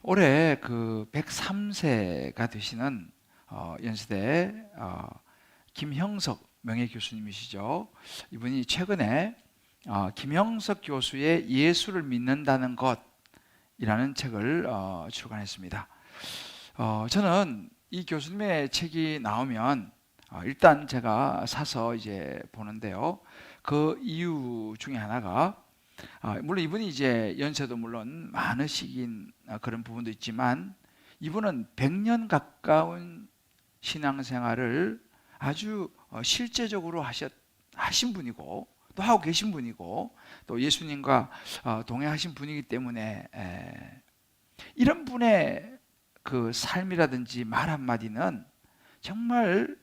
올해 그 103세가 되시는 연세대 김형석 명예교수님이시죠. 이분이 최근에 김형석 교수의 예수를 믿는다는 것이라는 책을 출간했습니다. 저는 이 교수님의 책이 나오면 일단 제가 사서 이제 보는데요. 그 이유 중에 하나가 물론 이분이 이제 연세도 물론 많으시긴 그런 부분도 있지만 이분은 100년 가까운 신앙생활을 아주 실제적으로 하신 분이고 또 하고 계신 분이고 또 예수님과 동행하신 분이기 때문에 이런 분의 그 삶이라든지 말 한마디는 정말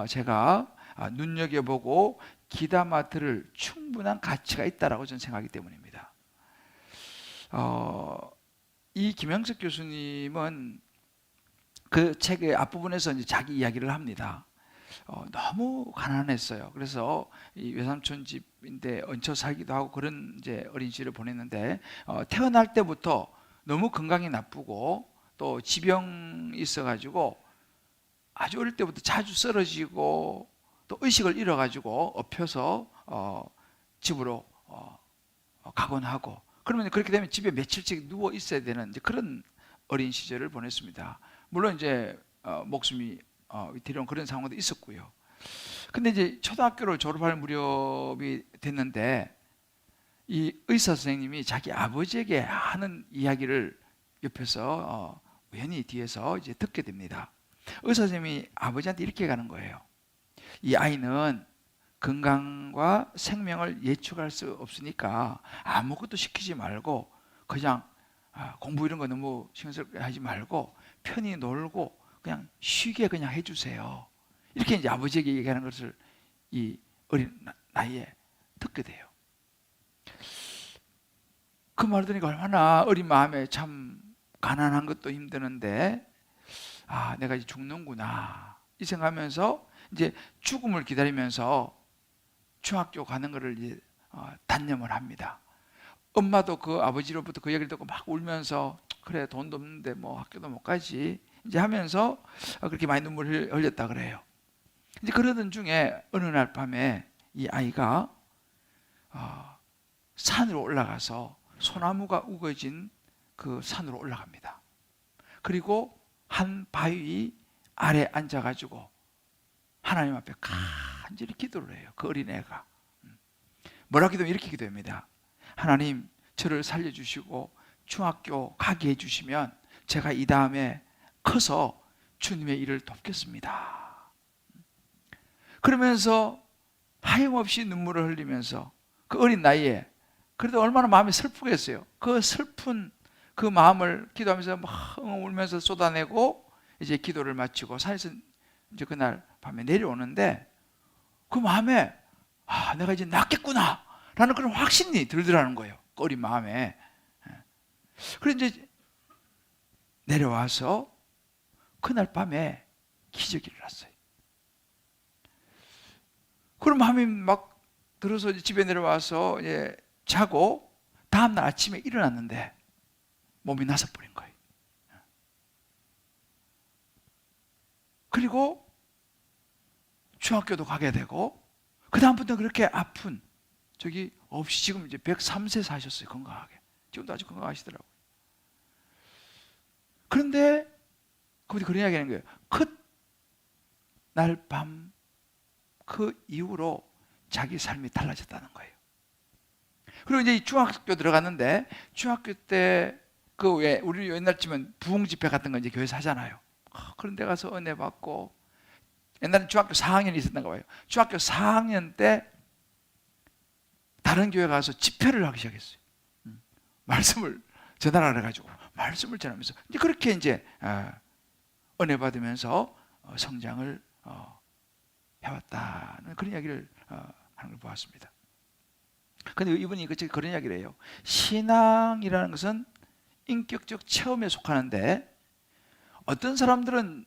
제가 눈여겨보고 귀담아 들을 충분한 가치가 있다라고 저는 생각하기 때문입니다. 이 김형석 교수님은 그 책의 앞부분에서 이제 자기 이야기를 합니다. 너무 가난했어요. 그래서 이 외삼촌 집인데 얹혀 살기도 하고 그런 이제 어린 시절을 보냈는데 태어날 때부터 너무 건강이 나쁘고 또 지병이 있어가지고 아주 어릴 때부터 자주 쓰러지고 또 의식을 잃어가지고 엎혀서 집으로 가곤 하고 그러면 그렇게 되면 집에 며칠씩 누워 있어야 되는 이제 그런 어린 시절을 보냈습니다. 물론 이제 목숨이 위태로운 그런 상황도 있었고요. 근데 이제 초등학교를 졸업할 무렵이 됐는데 이 의사 선생님이 자기 아버지에게 하는 이야기를 옆에서 우연히 뒤에서 이제 듣게 됩니다. 의사 선생님이 아버지한테 이렇게 가는 거예요. 이 아이는 건강과 생명을 예측할 수 없으니까 아무것도 시키지 말고 그냥 공부 이런 거 너무 신경쓰게 하지 말고 편히 놀고 그냥 쉬게 그냥 해주세요. 이렇게 이제 아버지에게 얘기하는 것을 이 어린 나이에 듣게 돼요. 그 말 들으니까 얼마나 어린 마음에 참 가난한 것도 힘드는데 내가 이제 죽는구나 이 생각하면서 이제 죽음을 기다리면서 중학교 가는 것을 이제 단념을 합니다. 엄마도 그 아버지로부터 그 얘기를 듣고 막 울면서 그래 돈도 없는데 뭐 학교도 못 가지 이제 하면서 그렇게 많이 눈물을 흘렸다 그래요. 이제 그러던 중에 어느 날 밤에 이 아이가 산으로 올라가서 소나무가 우거진 그 산으로 올라갑니다. 그리고 한 바위 아래 앉아가지고 하나님 앞에 간절히 기도를 해요. 그 어린애가 뭐라 기도하면 이렇게 기도합니다. 하나님 저를 살려주시고 중학교 가게 해주시면 제가 이 다음에 커서 주님의 일을 돕겠습니다. 그러면서 하염없이 눈물을 흘리면서 그 어린 나이에 그래도 얼마나 마음이 슬프겠어요. 그 슬픈 그 마음을 기도하면서 막 울면서 쏟아내고 이제 기도를 마치고 산에서 이제 그날 밤에 내려오는데 그 마음에 내가 이제 낫겠구나 라는 그런 확신이 들더라는 거예요. 그 어린 마음에. 그래서 이제 내려와서 그날 밤에 기적이 일어났어요. 그런 마음이 막 들어서 집에 내려와서 이제 자고 다음날 아침에 일어났는데 몸이 나서버린 거예요. 그리고 중학교도 가게 되고 그 다음부터 그렇게 아픈 적이 없이 지금 이제 103세 사셨어요. 건강하게. 지금도 아주 건강하시더라고요. 그런데 그분이 그런 이야기 하는 거예요. 그날 밤 그 이후로 자기 삶이 달라졌다는 거예요. 그리고 이제 중학교 들어갔는데 중학교 때 그 왜 우리 옛날쯤은 부흥 집회 같은 거 이제 교회에서 하잖아요. 그런 데 가서 은혜 받고 옛날에 중학교 4학년이 있었던 거예요. 중학교 4학년 때 다른 교회 가서 집회를 하기 시작했어요. 말씀을 전하라 해가지고 말씀을 전하면서 이제 그렇게 이제 은혜 받으면서 성장을 해왔다는 그런 이야기를 하는 걸 보았습니다. 그런데 이분이 그런 이야기를 해요. 신앙이라는 것은 인격적 체험에 속하는데 어떤 사람들은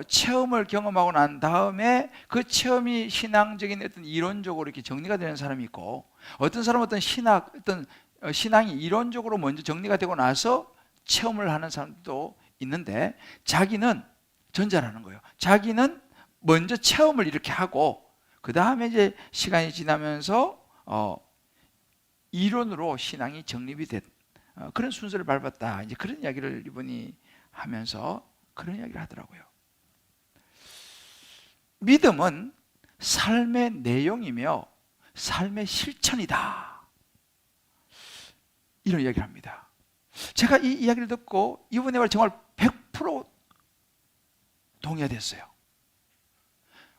체험을 경험하고 난 다음에 그 체험이 신앙적인 어떤 이론적으로 이렇게 정리가 되는 사람이 있고 어떤 사람은 어떤 신앙이 이론적으로 먼저 정리가 되고 나서 체험을 하는 사람도 있는데, 자기는 전자라는 거예요. 자기는 먼저 체험을 이렇게 하고 그 다음에 이제 시간이 지나면서 이론으로 신앙이 정립이 된 그런 순서를 밟았다. 이제 그런 이야기를 이분이 하면서 그런 이야기를 하더라고요. 믿음은 삶의 내용이며 삶의 실천이다. 이런 이야기를 합니다. 제가 이 이야기를 듣고 이분의 말 정말 100% 동의가 됐어요.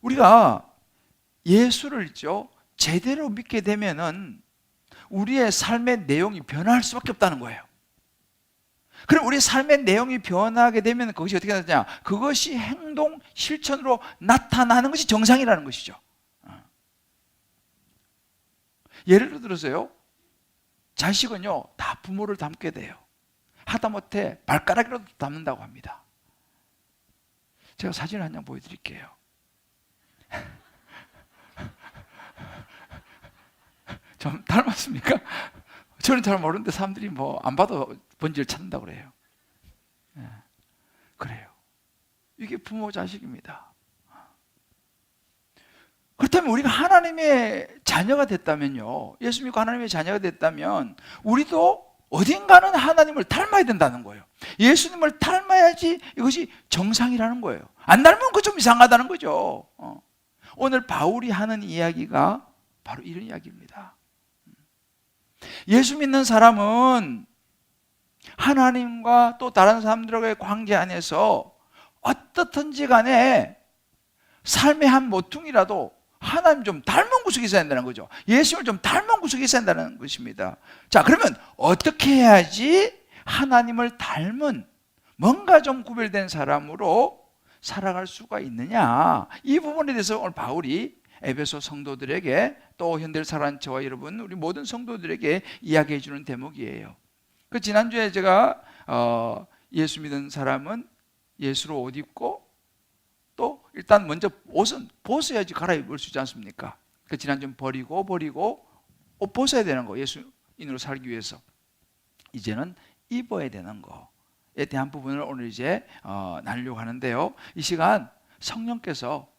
우리가 예수를 제대로 믿게 되면은 우리의 삶의 내용이 변화할 수밖에 없다는 거예요. 그럼 우리 삶의 내용이 변하게 되면 그것이 어떻게 되냐? 그것이 행동, 실천으로 나타나는 것이 정상이라는 것이죠. 예를 들어서요, 자식은요 다 부모를 닮게 돼요. 하다못해 발가락이라도 닮는다고 합니다. 제가 사진을 한 장 보여드릴게요. 좀 닮았습니까? 저는 잘 모르는데 사람들이 뭐 안 봐도 본질을 찾는다고 그래요. 그래요. 이게 부모 자식입니다. 그렇다면 우리가 하나님의 자녀가 됐다면요, 예수 믿고 하나님의 자녀가 됐다면 우리도 어딘가는 하나님을 닮아야 된다는 거예요. 예수님을 닮아야지 이것이 정상이라는 거예요. 안 닮으면 그거 좀 이상하다는 거죠. 오늘 바울이 하는 이야기가 바로 이런 이야기입니다. 예수 믿는 사람은 하나님과 또 다른 사람들과의 관계 안에서 어떻든지 간에 삶의 한 모퉁이라도 하나님 좀 닮은 구석이 있어야 한다는 거죠. 예수님을 좀 닮은 구석이 있어야 한다는 것입니다. 자, 그러면 어떻게 해야지 하나님을 닮은 뭔가 좀 구별된 사람으로 살아갈 수가 있느냐, 이 부분에 대해서 오늘 바울이 에베소 성도들에게 또 현대를 살아가는 저와 여러분, 우리 모든 성도들에게 이야기해 주는 대목이에요. 그 지난주에 제가 예수 믿은 사람은 예수로 옷 입고 또 일단 먼저 옷은 벗어야지 갈아입을 수 있지 않습니까? 그 지난주에 버리고 옷 벗어야 되는 거, 예수인으로 살기 위해서. 이제는 입어야 되는 거에 대한 부분을 오늘 이제 나누려고 하는데요, 이 시간 성령께서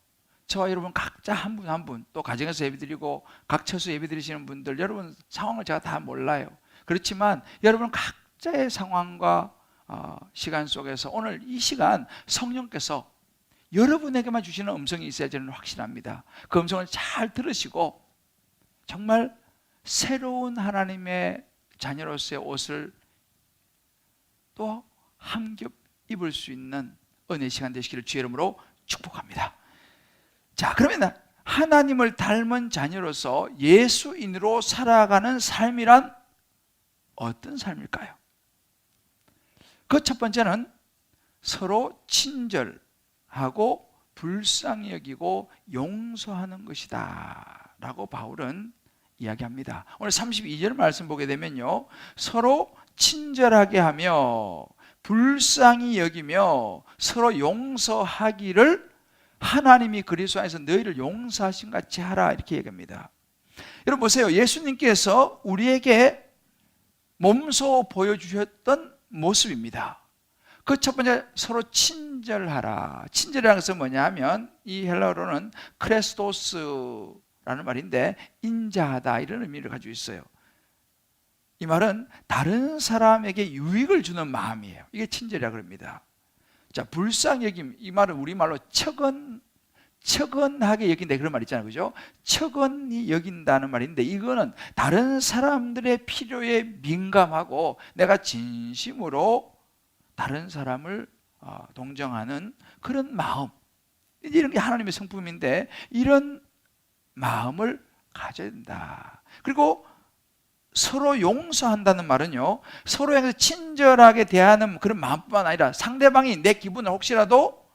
저와 여러분 각자 한 분 한 분, 또 가정에서 예배드리고 각 처소 예배드리시는 분들, 여러분 상황을 제가 다 몰라요. 그렇지만 여러분 각자의 상황과 시간 속에서 오늘 이 시간 성령께서 여러분에게만 주시는 음성이 있어야 저는 확신합니다. 그 음성을 잘 들으시고 정말 새로운 하나님의 자녀로서의 옷을 또 한 겹 입을 수 있는 은혜의 시간 되시기를 주의 이름으로 축복합니다. 자, 그러면 하나님을 닮은 자녀로서 예수인으로 살아가는 삶이란 어떤 삶일까요? 그 첫 번째는 서로 친절하고 불쌍히 여기고 용서하는 것이다 라고 바울은 이야기합니다. 오늘 32절 말씀 보게 되면요, 서로 친절하게 하며 불쌍히 여기며 서로 용서하기를 하나님이 그리스도 안에서 너희를 용서하신 같이 하라, 이렇게 얘기합니다. 여러분 보세요, 예수님께서 우리에게 몸소 보여주셨던 모습입니다. 그 첫 번째, 서로 친절하라. 친절이라는 것은 뭐냐 하면 이 헬라어로는 크레스토스라는 말인데 인자하다, 이런 의미를 가지고 있어요. 이 말은 다른 사람에게 유익을 주는 마음이에요. 이게 친절이라고 합니다. 자, 불쌍히 여김, 이 말은 우리말로 척은하게 여긴다, 그런 말 있잖아요, 그죠? 척은히 여긴다는 말인데, 이거는 다른 사람들의 필요에 민감하고 내가 진심으로 다른 사람을 동정하는 그런 마음, 이런 게 하나님의 성품인데 이런 마음을 가져야 된다. 그리고 서로 용서한다는 말은요, 서로 향해서 친절하게 대하는 그런 마음뿐만 아니라 상대방이 내 기분을 혹시라도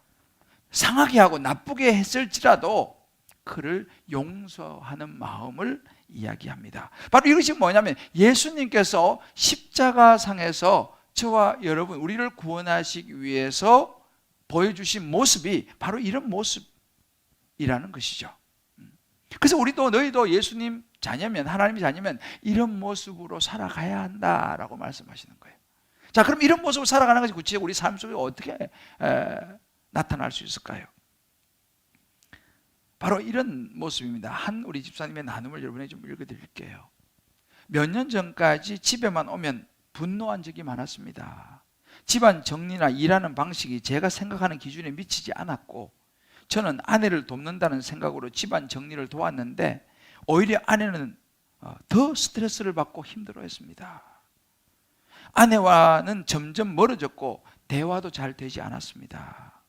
상하게 하고 나쁘게 했을지라도 그를 용서하는 마음을 이야기합니다. 바로 이것이 뭐냐면 예수님께서 십자가상에서 저와 여러분, 우리를 구원하시기 위해서 보여주신 모습이 바로 이런 모습이라는 것이죠. 그래서 우리도, 너희도 예수님 자녀면, 하나님의 자녀면 이런 모습으로 살아가야 한다라고 말씀하시는 거예요. 자, 그럼 이런 모습을 살아가는 것이 구체적으로 우리 삶 속에 어떻게 나타날 수 있을까요? 바로 이런 모습입니다. 한 우리 집사님의 나눔을 여러분에게 좀 읽어드릴게요. 몇 년 전까지 집에만 오면 분노한 적이 많았습니다. 집안 정리나 일하는 방식이 제가 생각하는 기준에 미치지 않았고, 저는 아내를 돕는다는 생각으로 집안 정리를 도왔는데 오히려 아내는 더 스트레스를 받고 힘들어했습니다. 아내와는 점점 멀어졌고 대화도 잘 되지 않았습니다.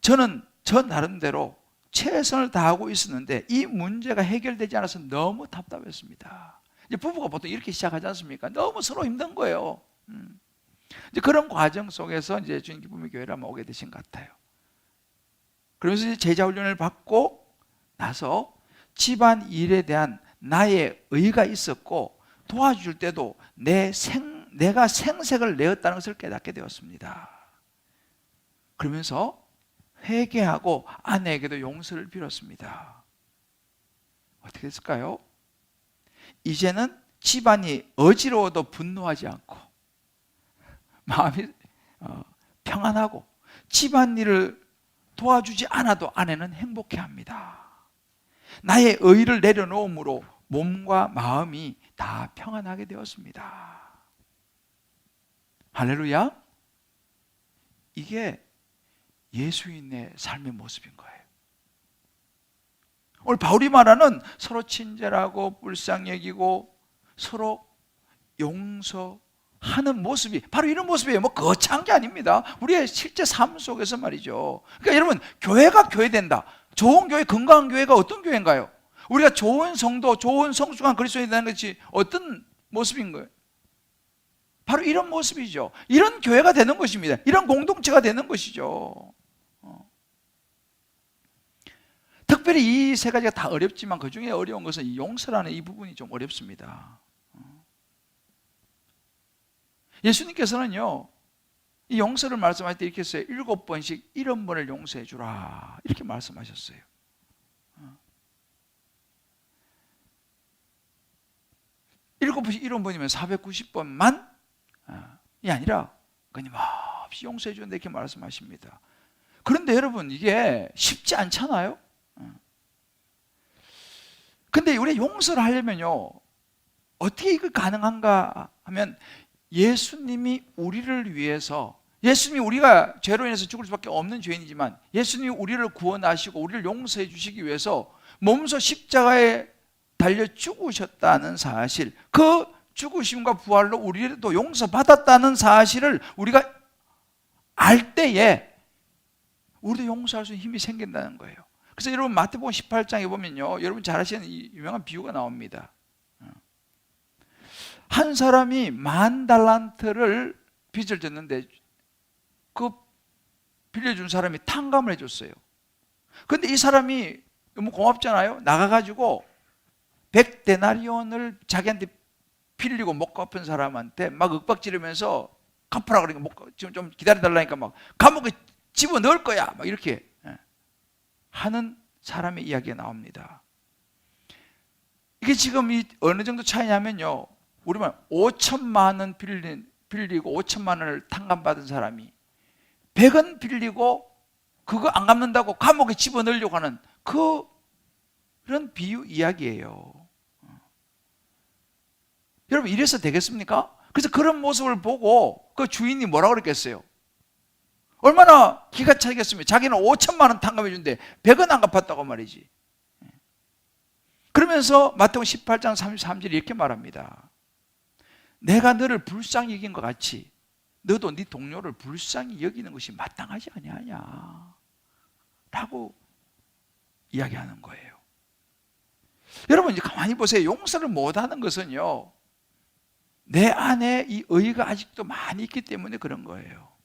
저는 저 나름대로 최선을 다하고 있었는데 이 문제가 해결되지 않아서 너무 답답했습니다. 이제 부부가 보통 이렇게 시작하지 않습니까? 너무 서로 힘든 거예요. 이제 그런 과정 속에서 이제 주님 기쁨의 교회를 한번 오게 되신 것 같아요. 그러면서 이제 제자 훈련을 받고 나서 집안 일에 대한 나의 의가 있었고 도와줄 때도 내가 생색을 내었다는 것을 깨닫게 되었습니다. 그러면서 회개하고 아내에게도 용서를 빌었습니다. 어떻게 됐을까요? 이제는 집안이 어지러워도 분노하지 않고 마음이 평안하고 집안일을 도와주지 않아도 아내는 행복해합니다. 나의 의를 내려놓음으로 몸과 마음이 다 평안하게 되었습니다. 할렐루야. 이게 예수인의 삶의 모습인 거예요. 오늘 바울이 말하는 서로 친절하고 불쌍히 여기고 서로 용서하는 모습이 바로 이런 모습이에요. 뭐 거창한 게 아닙니다. 우리의 실제 삶 속에서 말이죠. 그러니까 여러분, 교회가 교회된다. 좋은 교회, 건강한 교회가 어떤 교회인가요? 우리가 좋은 성도, 좋은 성숙한 그리스도인이 되는 것이 어떤 모습인 거예요? 바로 이런 모습이죠. 이런 교회가 되는 것입니다. 이런 공동체가 되는 것이죠. 특별히 이 세 가지가 다 어렵지만 그 중에 어려운 것은 이 용서라는 이 부분이 좀 어렵습니다. 예수님께서는요, 이 용서를 말씀할 때 이렇게 했어요. 7번씩 70번을 용서해 주라, 이렇게 말씀하셨어요. 7번씩 70번이면 490번만 이 아니라 끊임없이 용서해 주는데 이렇게 말씀하십니다. 그런데 여러분, 이게 쉽지 않잖아요. 근데 우리가 용서를 하려면요, 어떻게 이거 가능한가 하면 예수님이 우리를 위해서, 예수님이 우리가 죄로 인해서 죽을 수밖에 없는 죄인이지만 예수님이 우리를 구원하시고 우리를 용서해 주시기 위해서 몸소 십자가에 달려 죽으셨다는 사실, 그 죽으심과 부활로 우리도 용서받았다는 사실을 우리가 알 때에 우리도 용서할 수 있는 힘이 생긴다는 거예요. 그래서 여러분 마태복음 18장에 보면요, 여러분 잘 아시는 이 유명한 비유가 나옵니다. 한 사람이 10,000달란트를 빚을 졌는데 그 빌려준 사람이 탕감을 해줬어요. 그런데 이 사람이 너무 고맙잖아요. 나가가지고 100데나리온을 자기한테 빌리고 못 갚은 사람한테 막 윽박지르면서 갚으라 그러니까 지금 좀 기다려달라니까 막 감옥에 집어넣을 거야 막 이렇게 하는 사람의 이야기가 나옵니다. 이게 지금 어느 정도 차이냐면요, 우리말 5천만 원 빌리고 5천만 원을 탕감받은 사람이 100원 빌리고 그거 안 갚는다고 감옥에 집어넣으려고 하는 그런 비유 이야기예요. 여러분, 이래서 되겠습니까? 그래서 그런 모습을 보고 그 주인이 뭐라고 그랬겠어요? 얼마나 기가 차겠습니까? 자기는 5천만 원 탕감해 준대 100원 안 갚았다고 말이지. 그러면서 마태복음 18장 33절에 이렇게 말합니다. 내가 너를 불쌍히 여긴 것 같이 너도 네 동료를 불쌍히 여기는 것이 마땅하지 아니하냐 라고 이야기하는 거예요. 여러분, 이제 가만히 보세요. 용서를 못하는 것은요, 내 안에 이 의가 아직도 많이 있기 때문에 그런 거예요.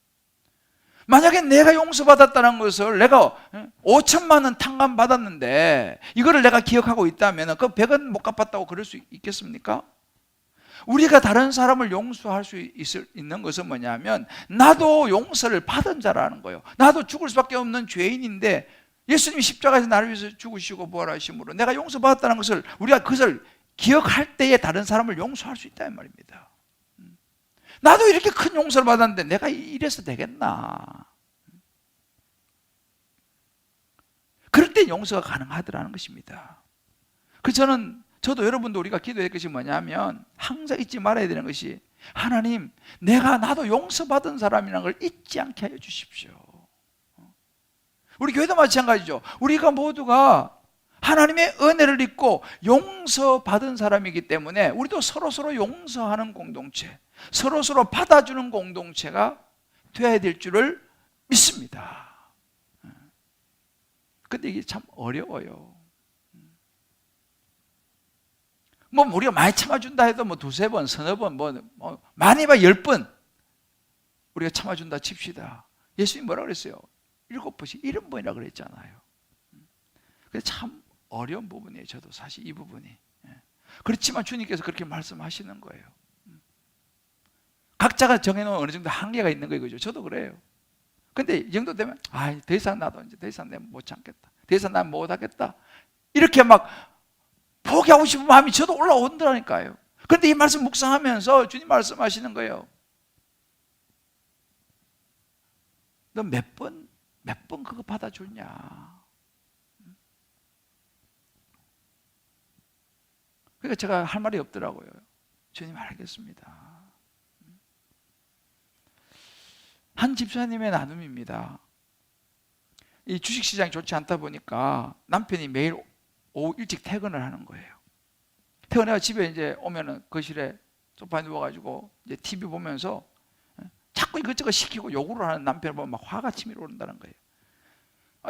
만약에 내가 용서받았다는 것을, 내가 5천만 원 탕감 받았는데 이거를 내가 기억하고 있다면 그 100원 못 갚았다고 그럴 수 있겠습니까? 우리가 다른 사람을 용서할 수 있는 것은 뭐냐면 나도 용서를 받은 자라는 거예요. 나도 죽을 수밖에 없는 죄인인데 예수님이 십자가에서 나를 위해서 죽으시고 부활하심으로 내가 용서받았다는 것을, 우리가 그것을 기억할 때에 다른 사람을 용서할 수 있다는 말입니다. 나도 이렇게 큰 용서를 받았는데 내가 이래서 되겠나? 그럴 때 용서가 가능하더라는 것입니다. 저도 여러분도 우리가 기도할 것이 뭐냐면 항상 잊지 말아야 되는 것이, 하나님, 나도 용서받은 사람이라는 걸 잊지 않게 하여 주십시오. 우리 교회도 마찬가지죠. 우리가 모두가 하나님의 은혜를 입고 용서받은 사람이기 때문에 우리도 서로서로 용서하는 공동체, 서로서로 받아주는 공동체가 되어야 될 줄을 믿습니다. 근데 이게 참 어려워요. 우리가 많이 참아준다 해도 두세 번, 서너 번, 많이 봐 10번 우리가 참아준다 칩시다. 예수님이 뭐라고 그랬어요? 7번씩 70번이라고 그랬잖아요. 그래서 참 어려운 부분이에요. 저도 사실 이 부분이. 그렇지만 주님께서 그렇게 말씀하시는 거예요. 각자가 정해놓은 어느 정도 한계가 있는 거예요. 그죠? 저도 그래요. 근데 이 정도 되면 더 이상 나도 이제 더 이상 내가 못 참겠다, 더 이상 난 못하겠다, 이렇게 막 포기하고 싶은 마음이 저도 올라온다니까요. 그런데 이 말씀 묵상하면서 주님 말씀하시는 거예요. 너 몇 번 그거 받아줬냐? 그러니까 제가 할 말이 없더라고요. 주님 알겠습니다. 한 집사님의 나눔입니다. 이 주식시장이 좋지 않다 보니까 남편이 매일 오후 일찍 퇴근을 하는 거예요. 퇴근해서 집에 이제 오면은 거실에 소파에 누워가지고 이제 TV 보면서 자꾸 이것저것 시키고 요구를 하는 남편을 보면 막 화가 치밀어 오른다는 거예요.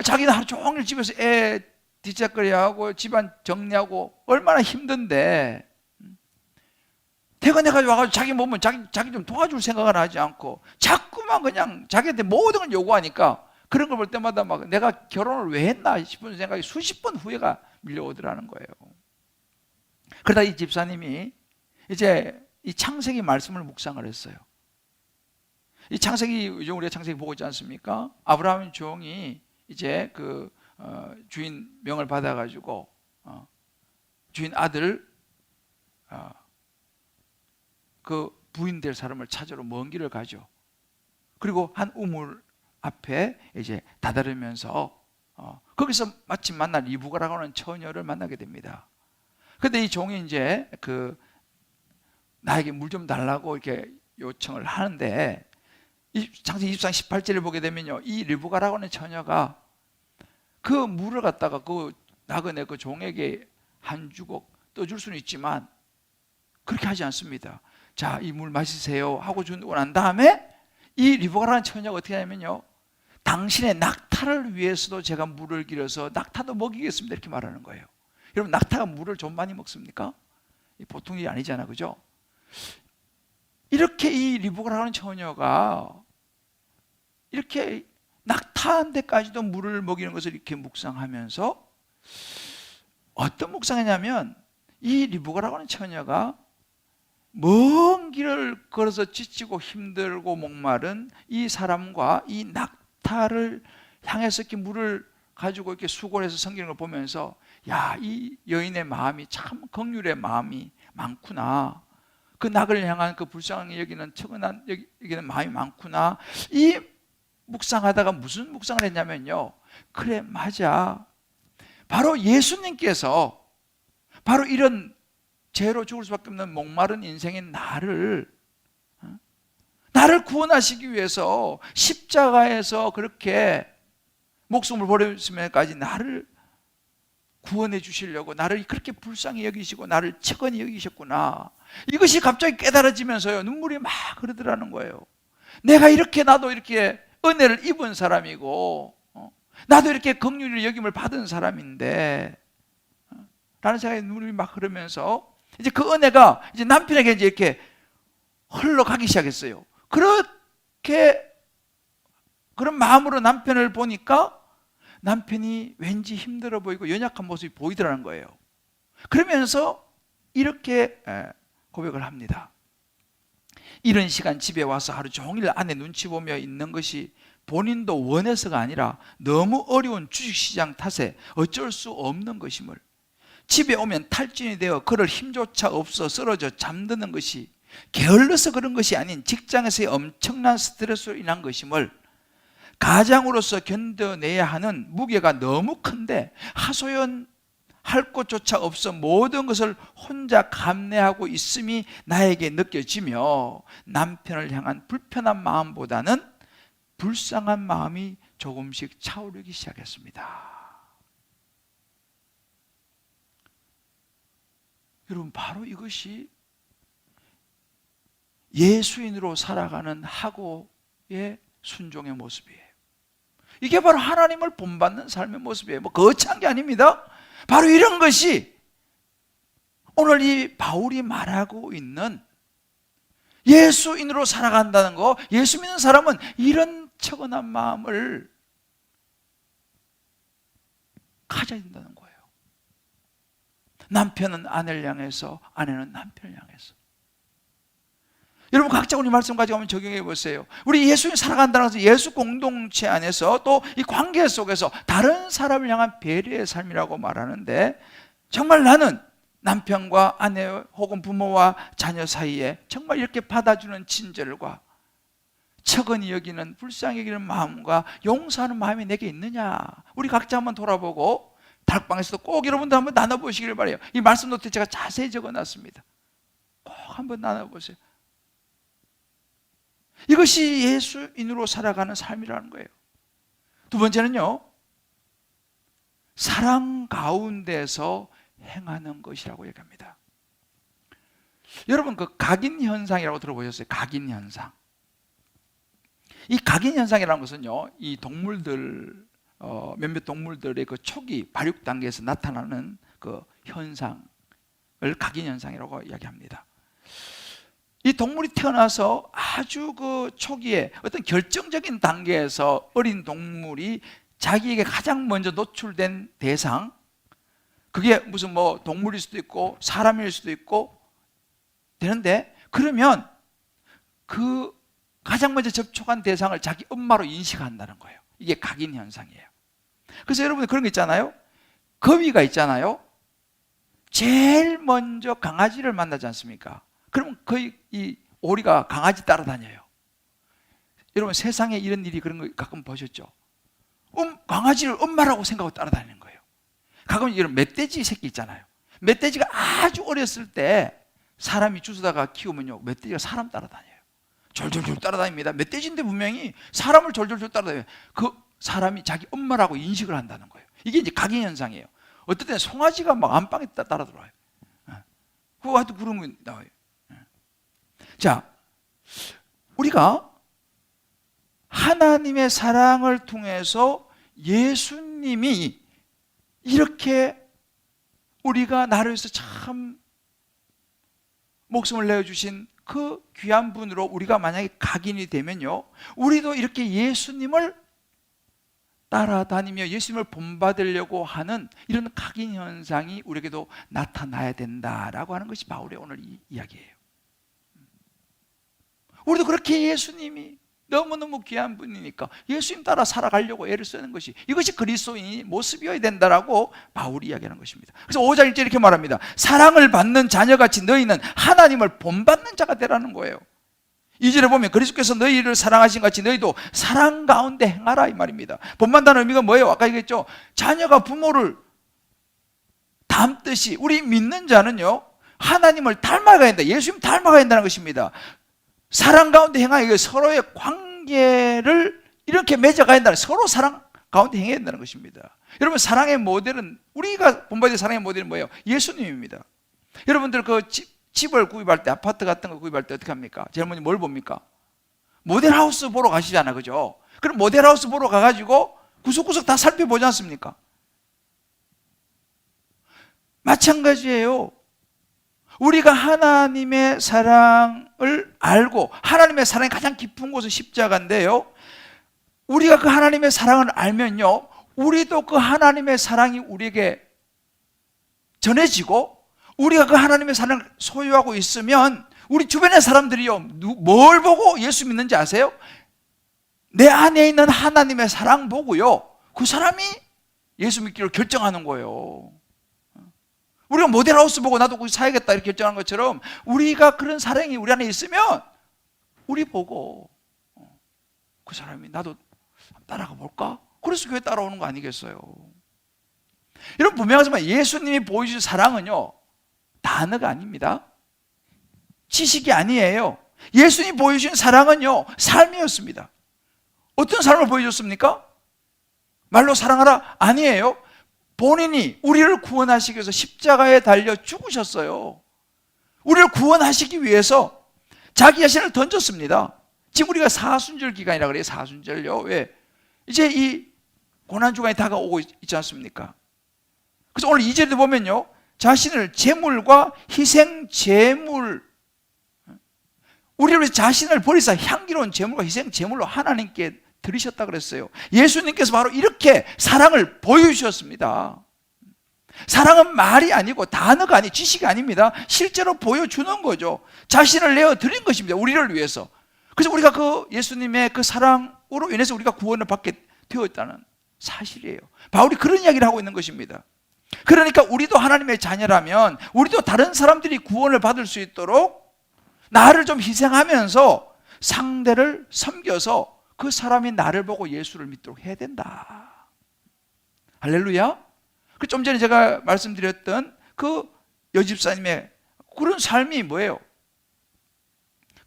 자기는 하루 종일 집에서 애 뒤짝거리 하고 집안 정리하고 얼마나 힘든데, 퇴근해가지고 와가지고 자기 몸은 자기 좀 도와줄 생각을 하지 않고 자꾸만 그냥 자기한테 모든 걸 요구하니까, 그런 걸 볼 때마다 막 내가 결혼을 왜 했나 싶은 생각이 수십 번 후회가 밀려오더라는 거예요. 그러다 이 집사님이 이제 이 창세기 말씀을 묵상을 했어요. 이 창세기, 요즘 우리가 창세기 보고 있지 않습니까? 아브라함 종이 이제 그 주인 명을 받아가지고 주인 아들 그 부인 될 사람을 찾으러 먼 길을 가죠. 그리고 한 우물 앞에 이제 다다르면서 거기서 마침 만난 리브가라고 하는 처녀를 만나게 됩니다. 근데 이 종이 이제 나에게 물 좀 달라고 이렇게 요청을 하는데, 이 창세기 24장 18절을 보게 되면요, 이 리브가라고 하는 처녀가 그 물을 갖다가 그 나그네 그 종에게 한 주걱 떠줄 수는 있지만 그렇게 하지 않습니다. 자, 이 물 마시세요 하고 주고 난 다음에 이 리브가라는 처녀가 어떻게 하냐면요, 당신의 낙타를 위해서도 제가 물을 길어서 낙타도 먹이겠습니다, 이렇게 말하는 거예요. 여러분, 낙타가 물을 좀 많이 먹습니까? 보통 일이 아니잖아, 그죠? 이렇게 이 리브가라는 처녀가 이렇게 낙타한테까지도 물을 먹이는 것을 이렇게 묵상하면서, 어떤 묵상이냐면, 이 리브가라고 하는 처녀가 먼 길을 걸어서 지치고 힘들고 목마른 이 사람과 이 낙타를 향해서 이렇게 물을 가지고 이렇게 수고를 해서 섬기는 걸 보면서, 야, 이 여인의 마음이 참 긍휼의 마음이 많구나, 그 낙을 향한 그 불쌍히 여기는 측은한 여기는 마음이 많구나, 이 묵상하다가 무슨 묵상을 했냐면요, 그래, 맞아, 바로 예수님께서 바로 이런 죄로 죽을 수밖에 없는 목마른 인생인 나를 구원하시기 위해서 십자가에서 그렇게 목숨을 버리시면까지 나를 구원해 주시려고 나를 그렇게 불쌍히 여기시고 나를 측은히 여기셨구나, 이것이 갑자기 깨달아지면서요, 눈물이 막 흐르더라는 거예요. 내가 이렇게, 나도 이렇게 은혜를 입은 사람이고 나도 이렇게 긍휼히 여김을 받은 사람인데 라는 생각에 눈물이 막 흐르면서, 이제 그 은혜가 이제 남편에게 이제 이렇게 흘러가기 시작했어요. 그렇게 그런 마음으로 남편을 보니까 남편이 왠지 힘들어 보이고 연약한 모습이 보이더라는 거예요. 그러면서 이렇게 고백을 합니다. 이런 시간 집에 와서 하루 종일 아내 눈치 보며 있는 것이 본인도 원해서가 아니라 너무 어려운 주식시장 탓에 어쩔 수 없는 것임을, 집에 오면 탈진이 되어 그럴 힘조차 없어 쓰러져 잠드는 것이 게을러서 그런 것이 아닌 직장에서의 엄청난 스트레스로 인한 것임을, 가장으로서 견뎌내야 하는 무게가 너무 큰데 하소연할 곳조차 없어 모든 것을 혼자 감내하고 있음이 나에게 느껴지며, 남편을 향한 불편한 마음보다는 불쌍한 마음이 조금씩 차오르기 시작했습니다. 여러분, 바로 이것이 예수인으로 살아가는 하고의 순종의 모습이에요. 이게 바로 하나님을 본받는 삶의 모습이에요. 뭐 거창한 게 아닙니다. 바로 이런 것이 오늘 이 바울이 말하고 있는 예수인으로 살아간다는 거, 예수 믿는 사람은 이런 처근한 마음을 가져야 된다는 거예요. 남편은 아내를 향해서, 아내는 남편을 향해서. 여러분, 각자 우리 말씀 가지고 한번 적용해 보세요. 우리 예수님 살아간다는 것은 예수 공동체 안에서 또 이 관계 속에서 다른 사람을 향한 배려의 삶이라고 말하는데, 정말 나는 남편과 아내 혹은 부모와 자녀 사이에 정말 이렇게 받아주는 친절과 척은히 여기는, 불쌍히 여기는 마음과 용서하는 마음이 내게 있느냐? 우리 각자 한번 돌아보고 다락방에서도 꼭 여러분들 한번 나눠보시기를 바라요. 이 말씀 노트에 제가 자세히 적어놨습니다. 꼭 한번 나눠보세요. 이것이 예수인으로 살아가는 삶이라는 거예요. 두 번째는요, 사랑 가운데서 행하는 것이라고 얘기합니다. 여러분, 그 각인 현상이라고 들어보셨어요? 각인 현상. 이 각인 현상이라는 것은요, 이 동물들, 몇몇 동물들의 그 초기 발육 단계에서 나타나는 그 현상을 각인 현상이라고 이야기합니다. 이 동물이 태어나서 아주 그 초기에 어떤 결정적인 단계에서 어린 동물이 자기에게 가장 먼저 노출된 대상, 그게 무슨 뭐 동물일 수도 있고 사람일 수도 있고 되는데, 그러면 그 가장 먼저 접촉한 대상을 자기 엄마로 인식한다는 거예요. 이게 각인 현상이에요. 그래서 여러분, 그런 거 있잖아요. 거위가 있잖아요. 제일 먼저 강아지를 만나지 않습니까? 그러면 거의 이 오리가 강아지 따라다녀요. 여러분, 세상에 이런 일이 그런 거 가끔 보셨죠? 강아지를 엄마라고 생각하고 따라다니는 거예요. 가끔 이런 멧돼지 새끼 있잖아요. 멧돼지가 아주 어렸을 때 사람이 주워다가 키우면요, 멧돼지가 사람 따라다녀요. 졸졸졸 따라다닙니다. 멧돼지인데 분명히 사람을 졸졸졸 따라다녀요. 그 사람이 자기 엄마라고 인식을 한다는 거예요. 이게 이제 각인 현상이에요. 어떨 때는 송아지가 막 안방에 따라 들어와요. 그거 하여튼 그런 거 나와요. 자, 우리가 하나님의 사랑을 통해서 예수님이 이렇게 우리가 나를 위해서 참 목숨을 내어주신 그 귀한 분으로 우리가 만약에 각인이 되면요, 우리도 이렇게 예수님을 따라다니며 예수님을 본받으려고 하는 이런 각인 현상이 우리에게도 나타나야 된다라고 하는 것이 바울의 오늘 이 이야기예요. 우리도 그렇게 예수님이 너무너무 귀한 분이니까 예수님 따라 살아가려고 애를 쓰는 것이, 이것이 그리스도인의 모습이어야 된다라고 바울이 이야기하는 것입니다. 그래서 5장 1절 이렇게 말합니다. 사랑을 받는 자녀같이 너희는 하나님을 본받는 자가 되라는 거예요. 2절에 보면 그리스도께서 너희를 사랑하신 같이 너희도 사랑 가운데 행하라, 이 말입니다. 본받는다는 의미가 뭐예요? 아까 얘기했죠. 자녀가 부모를 닮듯이 우리 믿는 자는요, 하나님을 닮아가야 된다. 예수님 닮아가야 된다는 것입니다. 사랑 가운데 행하여 서로의 관계를 이렇게 맺어가야 된다. 서로 사랑 가운데 행해야 된다는 것입니다. 여러분, 사랑의 모델은, 우리가 본받을 사랑의 모델은 뭐예요? 예수님입니다. 여러분들 그 집을 구입할 때, 아파트 같은 거 구입할 때 어떻게 합니까? 제일 먼저 뭘 봅니까? 모델하우스 보러 가시잖아요, 그죠? 그럼 모델하우스 보러 가가지고 구석구석 다 살펴보지 않습니까? 마찬가지예요. 우리가 하나님의 사랑을 알고, 하나님의 사랑이 가장 깊은 곳은 십자가인데요, 우리가 그 하나님의 사랑을 알면요, 우리도 그 하나님의 사랑이 우리에게 전해지고, 우리가 그 하나님의 사랑을 소유하고 있으면 우리 주변의 사람들이요, 뭘 보고 예수 믿는지 아세요? 내 안에 있는 하나님의 사랑 보고요, 그 사람이 예수 믿기로 결정하는 거예요. 우리가 모델하우스 보고 나도 거기 사야겠다 이렇게 결정한 것처럼 우리가 그런 사랑이 우리 안에 있으면 우리 보고 그 사람이 나도 따라가 볼까? 그래서 교회 따라오는 거 아니겠어요? 여러분 분명하지만 예수님이 보여주신 사랑은요 단어가 아닙니다. 지식이 아니에요. 예수님이 보여주신 사랑은요 삶이었습니다. 어떤 삶을 보여줬습니까? 말로 사랑하라? 아니에요. 본인이 우리를 구원하시기 위해서 십자가에 달려 죽으셨어요. 우리를 구원하시기 위해서 자기 자신을 던졌습니다. 지금 우리가 사순절 기간이라 그래요. 사순절요. 왜? 이제 이 고난주간이 다가오고 있지 않습니까? 그래서 오늘 2절에 보면요 자신을 제물과 희생 제물, 우리를 위해서 자신을 버리사 향기로운 제물과 희생 제물로 하나님께 드리셨다 그랬어요. 예수님께서 바로 이렇게 사랑을 보여주셨습니다. 사랑은 말이 아니고 단어가 아니 지식이 아닙니다. 실제로 보여주는 거죠. 자신을 내어 드린 것입니다. 우리를 위해서. 그래서 우리가 그 예수님의 그 사랑으로 인해서 우리가 구원을 받게 되었다는 사실이에요. 바울이 그런 이야기를 하고 있는 것입니다. 그러니까 우리도 하나님의 자녀라면 우리도 다른 사람들이 구원을 받을 수 있도록 나를 좀 희생하면서 상대를 섬겨서 그 사람이 나를 보고 예수를 믿도록 해야 된다. 할렐루야. 좀 전에 제가 말씀드렸던 그 여집사님의 그런 삶이 뭐예요?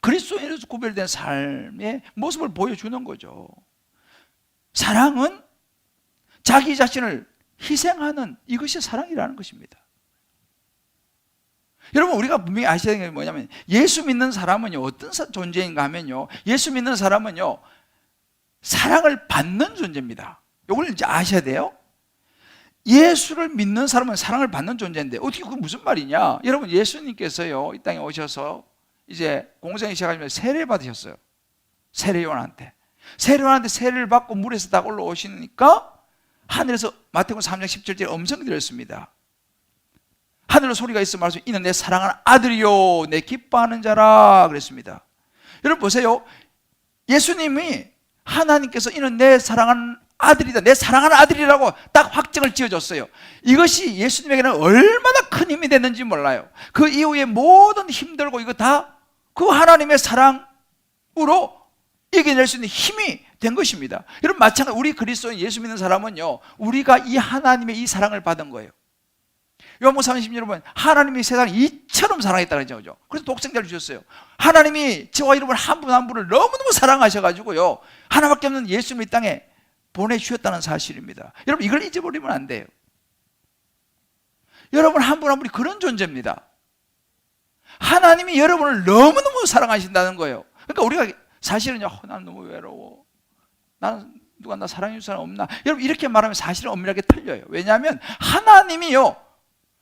그리스도인으로서 구별된 삶의 모습을 보여주는 거죠. 사랑은 자기 자신을 희생하는 이것이 사랑이라는 것입니다. 여러분 우리가 분명히 아셔야 되는 게 뭐냐면 예수 믿는 사람은요 어떤 존재인가 하면요 예수 믿는 사람은요 사랑을 받는 존재입니다. 이걸 이제 아셔야 돼요. 예수를 믿는 사람은 사랑을 받는 존재인데 어떻게 그게 무슨 말이냐? 여러분 예수님께서요 이 땅에 오셔서 이제 공생이 시작하시면 세례 받으셨어요. 세례요한한테 세례를 받고 물에서 딱 올라오시니까 하늘에서 마태복음 3장 17절에 음성이 들렸습니다. 하늘로 소리가 있어 말씀 이는 내 사랑하는 아들이요 내 기뻐하는 자라 그랬습니다. 여러분 보세요. 예수님이 하나님께서 이는 내 사랑하는 아들이다 내 사랑하는 아들이라고 딱 확정을 지어줬어요. 이것이 예수님에게는 얼마나 큰 힘이 됐는지 몰라요. 그 이후에 모든 힘들고 이거 다 그 하나님의 사랑으로 이겨낼 수 있는 힘이 된 것입니다. 여러분 마찬가지 우리 그리스도인 예수 믿는 사람은요 우리가 이 하나님의 이 사랑을 받은 거예요. 요한복음 3장 여러분 하나님이 세상을 이처럼 사랑했다는 거죠. 그래서 독생자를 주셨어요. 하나님이 저와 여러분 한 분 한 분을 너무너무 사랑하셔가지고요 하나밖에 없는 예수님을 이 땅에 보내주셨다는 사실입니다. 여러분 이걸 잊어버리면 안 돼요. 여러분 한 분 한 분이 그런 존재입니다. 하나님이 여러분을 너무너무 사랑하신다는 거예요. 그러니까 우리가 사실은요 나는 너무 외로워 나는 누가 나 사랑해 줄 사람 없나 여러분 이렇게 말하면 사실은 엄밀하게 틀려요. 왜냐하면 하나님이요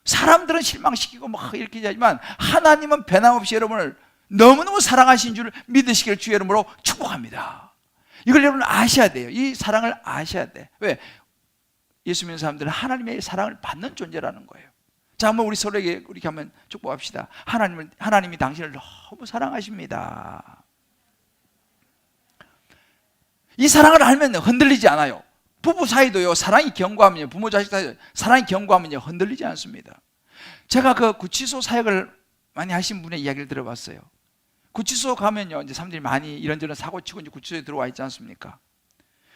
사람들은 실망시키고 막 이렇게 하지만 하나님은 변함없이 여러분을 너무너무 사랑하신 줄 믿으시길 주의 이름으로 축복합니다. 이걸 여러분 아셔야 돼요. 이 사랑을 아셔야 돼. 왜? 예수 믿는 사람들은 하나님의 사랑을 받는 존재라는 거예요. 자, 한번 우리 서로에게 이렇게 한번 축복합시다. 하나님이 당신을 너무 사랑하십니다. 이 사랑을 알면 흔들리지 않아요. 부부 사이도요 사랑이 견고하면요 부모 자식 사이 사랑이 견고하면요 흔들리지 않습니다. 제가 그 구치소 사역을 많이 하신 분의 이야기를 들어봤어요. 구치소 가면요 이제 사람들이 많이 이런저런 사고 치고 이제 구치소에 들어와 있지 않습니까?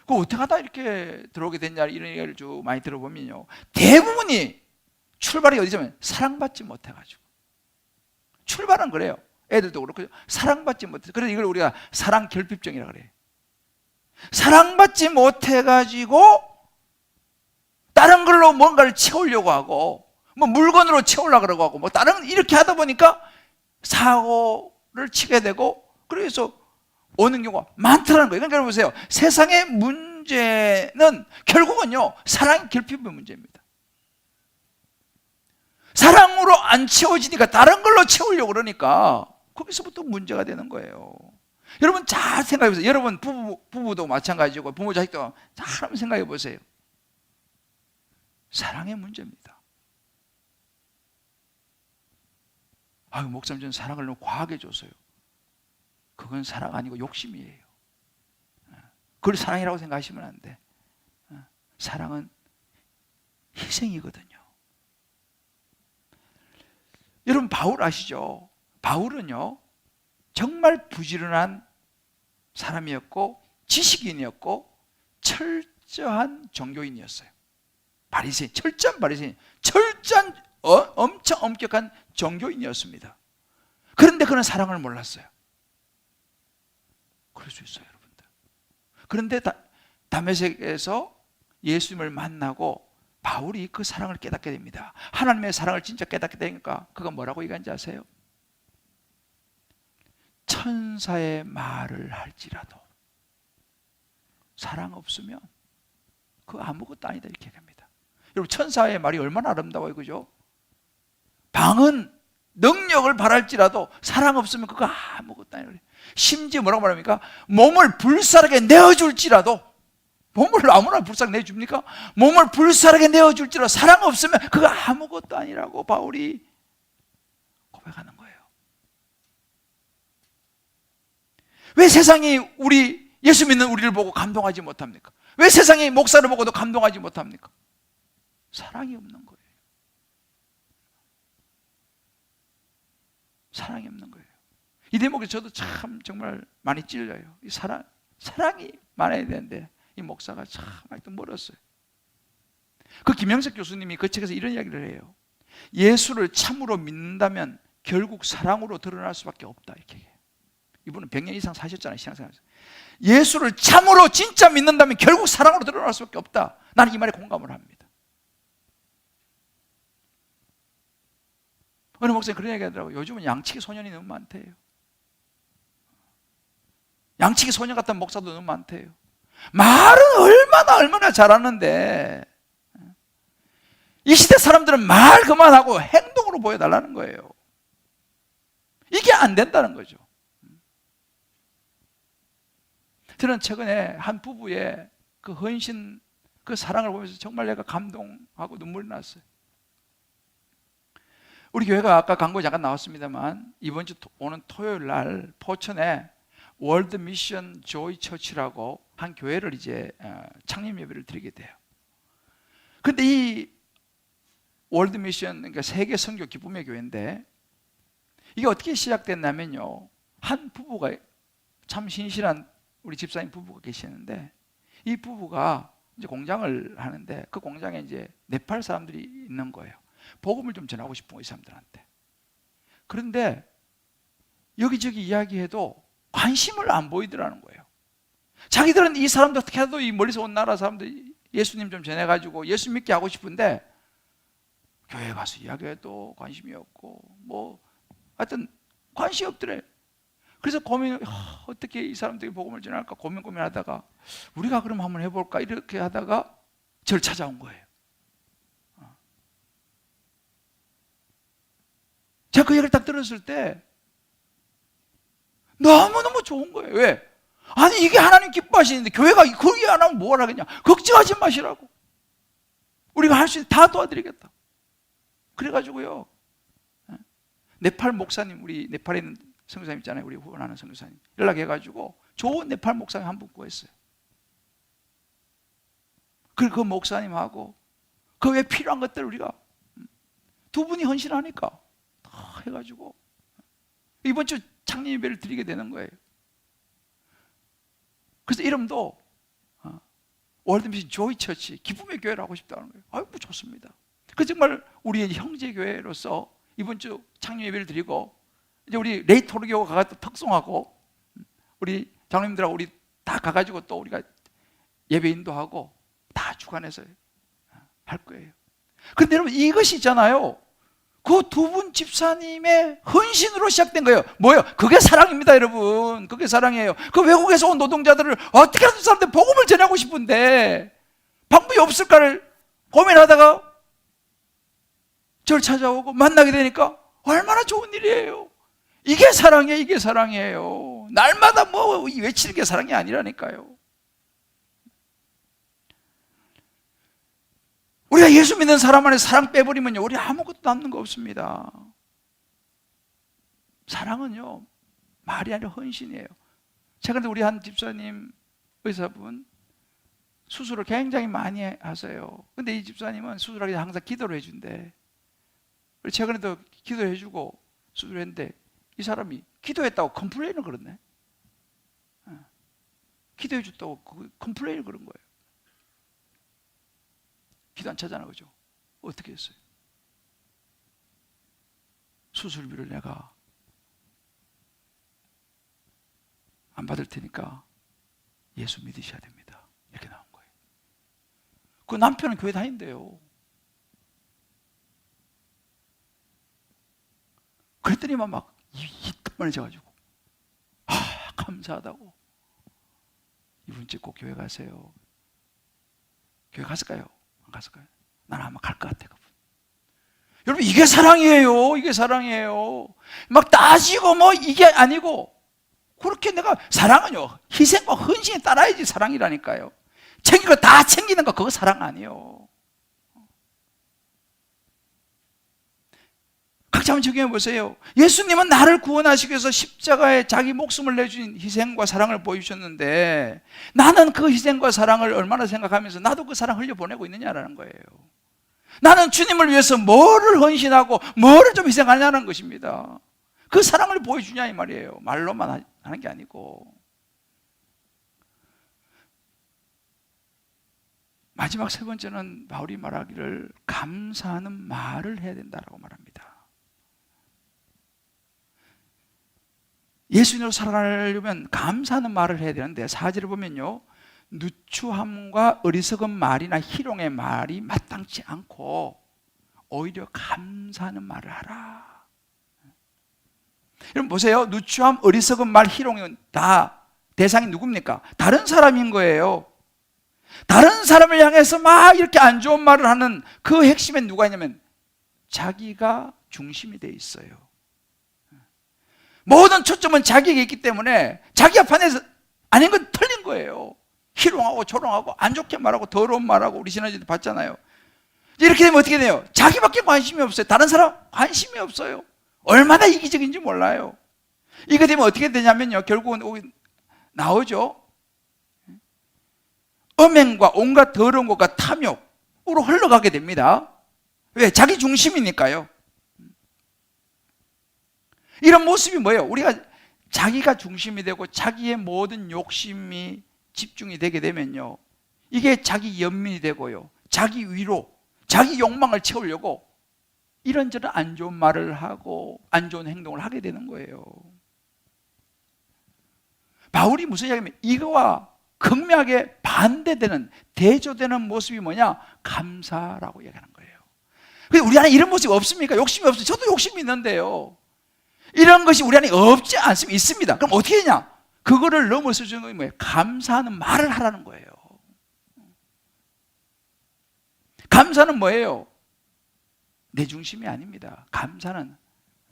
그 어떻게 하다 이렇게 들어오게 됐냐 이런 얘기를 쭉 많이 들어보면요 대부분이 출발이 어디냐면 사랑받지 못해가지고 출발은 그래요. 애들도 그렇고 사랑받지 못해. 그래서 이걸 우리가 사랑 결핍증이라 그래요. 사랑받지 못해가지고 다른 걸로 뭔가를 채우려고 하고 뭐 물건으로 채우려고 그러고 하고 뭐 다른 이렇게 하다 보니까 사고를 치게 되고 그래서 오는 경우가 많다는 거예요. 그러니까 보세요. 세상의 문제는 결국은요 사랑이 결핍의 문제입니다. 사랑으로 안 채워지니까 다른 걸로 채우려고 그러니까 거기서부터 문제가 되는 거예요. 여러분 잘 생각해 보세요. 여러분 부부도 마찬가지고 부모 자식도 잘 한번 생각해 보세요. 사랑의 문제입니다. 아유 목사님 저는 사랑을 너무 과하게 줬어요. 그건 사랑 아니고 욕심이에요. 그걸 사랑이라고 생각하시면 안 돼. 사랑은 희생이거든요. 여러분 바울 아시죠? 바울은요 정말 부지런한 사람이었고 지식인이었고 철저한 종교인이었어요. 바리새인, 철저한 바리새인, 철저한 엄청 엄격한 종교인이었습니다. 그런데 그는 사랑을 몰랐어요. 그럴 수 있어요, 여러분들. 그런데 다메섹에서 예수님을 만나고 바울이 그 사랑을 깨닫게 됩니다. 하나님의 사랑을 진짜 깨닫게 되니까 그가 뭐라고 얘기하는지 아세요? 천사의 말을 할지라도 사랑 없으면 그 아무것도 아니다 이렇게 얘기합니다. 여러분 천사의 말이 얼마나 아름다워요, 그죠? 방은 능력을 바랄지라도 사랑 없으면 그거 아무것도 아니에요. 심지어 뭐라고 말합니까? 몸을 불사르게 내어줄지라도, 몸을 아무나 불사르게 내줍니까? 몸을 불사르게 내어줄지라도 사랑 없으면 그거 아무것도 아니라고 바울이 고백하는 거예요. 왜 세상이 예수 믿는 우리를 보고 감동하지 못합니까? 왜 세상이 목사를 보고도 감동하지 못합니까? 사랑이 없는 거예요. 사랑이 없는 거예요. 이 대목에 저도 참 정말 많이 찔려요. 이 사랑이 많아야 되는데 이 목사가 참 아직도 멀었어요. 그 김영석 교수님이 그 책에서 이런 이야기를 해요. 예수를 참으로 믿는다면 결국 사랑으로 드러날 수밖에 없다 이렇게 해요. 이분은 100년 이상 사셨잖아요, 신앙생활에서. 예수를 참으로 진짜 믿는다면 결국 사랑으로 드러날 수밖에 없다. 나는 이 말에 공감을 합니다. 어느 목사님 그런 얘기 하더라고요. 요즘은 양치기 소년이 너무 많대요. 양치기 소년 같은 목사도 너무 많대요. 말은 얼마나 잘하는데 이 시대 사람들은 말 그만하고 행동으로 보여달라는 거예요. 이게 안 된다는 거죠. 저는 최근에 한 부부의 그 헌신, 그 사랑을 보면서 정말 내가 감동하고 눈물이 났어요. 우리 교회가 아까 광고 잠깐 나왔습니다만 이번 주 오는 토요일 날 포천에 월드 미션 조이 처치라고 한 교회를 이제 창립 예배를 드리게 돼요. 그런데 이 월드 미션, 그러니까 세계 선교 기쁨의 교회인데 이게 어떻게 시작됐냐면요, 한 부부가 참 신실한 우리 집사님 부부가 계시는데 이 부부가 이제 공장을 하는데 그 공장에 이제 네팔 사람들이 있는 거예요. 복음을 좀 전하고 싶은 거, 이 사람들한테. 그런데 여기저기 이야기해도 관심을 안 보이더라는 거예요. 자기들은 이 사람들 어떻게 해도 이 멀리서 온 나라 사람들 예수님 좀 전해가지고 예수 믿게 하고 싶은데 교회 가서 이야기해도 관심이 없고 뭐 하여튼 관심이 없더래. 그래서 어떻게 이 사람들이 복음을 전할까 고민하다가 우리가 그럼 한번 해볼까 이렇게 하다가 저를 찾아온 거예요. 제가 그 얘기를 딱 들었을 때 너무너무 좋은 거예요. 왜? 아니 이게 하나님 기뻐하시는데 교회가 그게 안 하면 뭘 하겠냐. 걱정하지 마시라고. 우리가 할 수 있는 다 도와드리겠다. 그래가지고요, 네팔 목사님, 우리 네팔에 있는 선교사님 있잖아요, 우리 후원하는 선교사님 연락해가지고 좋은 네팔 목사님 한 분 구했어요. 그리고 그 목사님하고 그 외에 필요한 것들 우리가 두 분이 헌신하니까 다 해가지고 이번 주 창립 예배를 드리게 되는 거예요. 그래서 이름도 월드미션 조이 처치, 기쁨의 교회를 하고 싶다는 거예요. 아이고 좋습니다. 그 정말 우리의 형제 교회로서 이번 주 창립 예배를 드리고 이제 우리 레이토르교가 가서 특송하고 우리 장로님들하고 우리 다 가가지고 또 우리가 예배 인도하고 다 주관해서 할 거예요. 그런데 여러분 이것이 있잖아요, 그 두 분 집사님의 헌신으로 시작된 거예요. 뭐예요? 그게 사랑입니다, 여러분. 그게 사랑이에요. 그 외국에서 온 노동자들을 어떻게 해서 사람들 복음을 전하고 싶은데 방법이 없을까를 고민하다가 저를 찾아오고 만나게 되니까 얼마나 좋은 일이에요. 이게 사랑이에요. 이게 사랑이에요. 날마다 뭐 외치는 게 사랑이 아니라니까요. 우리가 예수 믿는 사람 안에 사랑 빼버리면요, 우리 아무것도 남는 거 없습니다. 사랑은요 말이 아니라 헌신이에요. 최근에 우리 한 집사님 의사분 수술을 굉장히 많이 하세요. 근데 이 집사님은 수술하기 전에 항상 기도를 해준대. 최근에도 기도해주고 수술했는데 이 사람이 기도했다고 컴플레인을 걸었네. 기도해줬다고 컴플레인을 걸은 거예요. 기도 안 차잖아, 그죠? 어떻게 했어요? 수술비를 내가 안 받을 테니까 예수 믿으셔야 됩니다. 이렇게 나온 거예요. 그 남편은 교회 다닌대요. 그랬더니만 막 이만해져가지고 감사하다고. 이번 주 꼭 교회 가세요. 교회 갔을까요? 안 갔을까요? 나는 아마 갈 것 같아. 그분. 여러분, 이게 사랑이에요. 이게 사랑이에요. 막 따지고 뭐 이게 아니고, 그렇게 내가, 사랑은요 희생과 헌신에 따라야지 사랑이라니까요. 챙길 거 다 챙기는 거 그거 사랑 아니에요. 각자 한번 적용해 보세요. 예수님은 나를 구원하시기 위해서 십자가에 자기 목숨을 내주신 희생과 사랑을 보여주셨는데, 나는 그 희생과 사랑을 얼마나 생각하면서 나도 그 사랑 흘려보내고 있느냐라는 거예요. 나는 주님을 위해서 뭐를 헌신하고 뭐를 좀 희생하냐는 것입니다. 그 사랑을 보여주냐 이 말이에요. 말로만 하는 게 아니고. 마지막 세 번째는 바울이 말하기를 감사하는 말을 해야 된다라고 말합니다. 예수님으로 살아가려면 감사하는 말을 해야 되는데, 4절을 보면요, 누추함과 어리석은 말이나 희롱의 말이 마땅치 않고 오히려 감사하는 말을 하라. 여러분 보세요. 누추함, 어리석은 말, 희롱은 다 대상이 누굽니까? 다른 사람인 거예요. 다른 사람을 향해서 막 이렇게 안 좋은 말을 하는 그 핵심엔 누가 있냐면 자기가 중심이 돼 있어요. 모든 초점은 자기에게 있기 때문에 자기 앞에서 아닌 건 틀린 거예요. 희롱하고 조롱하고 안 좋게 말하고 더러운 말하고, 우리 지난주에도 봤잖아요. 이렇게 되면 어떻게 돼요? 자기밖에 관심이 없어요. 다른 사람 관심이 없어요. 얼마나 이기적인지 몰라요. 이게 되면 어떻게 되냐면요, 결국은 나오죠. 음행과 온갖 더러운 것과 탐욕으로 흘러가게 됩니다. 왜? 자기 중심이니까요. 이런 모습이 뭐예요? 우리가 자기가 중심이 되고 자기의 모든 욕심이 집중이 되게 되면요, 이게 자기 연민이 되고요, 자기 위로, 자기 욕망을 채우려고 이런저런 안 좋은 말을 하고 안 좋은 행동을 하게 되는 거예요. 바울이 무슨 이야기냐면 이거와 극명하게 반대되는, 대조되는 모습이 뭐냐? 감사라고 얘기하는 거예요. 근데 우리 안에 이런 모습이 없습니까? 욕심이 없어요. 저도 욕심이 있는데요, 이런 것이 우리 안에 없지 않습니다. 있습니다. 그럼 어떻게 되냐? 그거를 넘어서 주는 게 뭐예요? 감사하는 말을 하라는 거예요. 감사는 뭐예요? 내 중심이 아닙니다. 감사는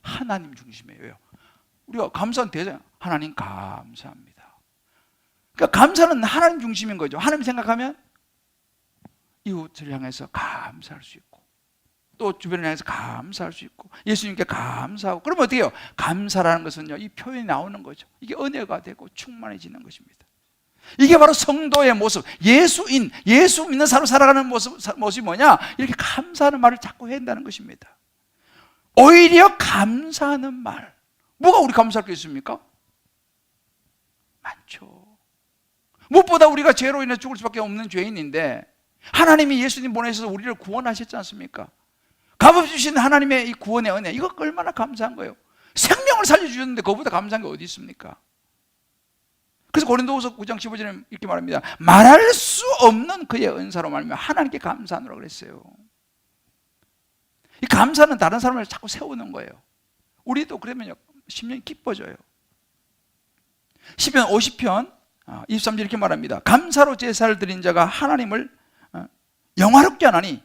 하나님 중심이에요. 우리가 감사는 대상, 하나님 감사합니다. 그러니까 감사는 하나님 중심인 거죠. 하나님 생각하면 이웃을 향해서 감사할 수 있고, 또 주변을 향해서 감사할 수 있고, 예수님께 감사하고. 그러면 어떻게 해요? 감사라는 것은요, 이 표현이 나오는 거죠. 이게 은혜가 되고 충만해지는 것입니다. 이게 바로 성도의 모습, 예수인, 예수 믿는 사람으로 살아가는 모습이 뭐냐? 이렇게 감사하는 말을 자꾸 해야 한다는 것입니다. 오히려 감사하는 말, 뭐가 우리 감사할 게 있습니까? 많죠. 무엇보다 우리가 죄로 인해 죽을 수밖에 없는 죄인인데, 하나님이 예수님 보내셔서 우리를 구원하셨지 않습니까? 값없이 주신 하나님의 이 구원의 은혜, 이거 얼마나 감사한 거예요. 생명을 살려주셨는데 그거보다 감사한 게 어디 있습니까? 그래서 고린도후서 9장 15절에 이렇게 말합니다. 말할 수 없는 그의 은사로 말하며 하나님께 감사하노라 그랬어요. 이 감사는 다른 사람을 자꾸 세우는 거예요. 우리도 그러면요, 심령이 기뻐져요. 시편 50편 23절 이렇게 말합니다. 감사로 제사를 드린 자가 하나님을 영화롭게 하나니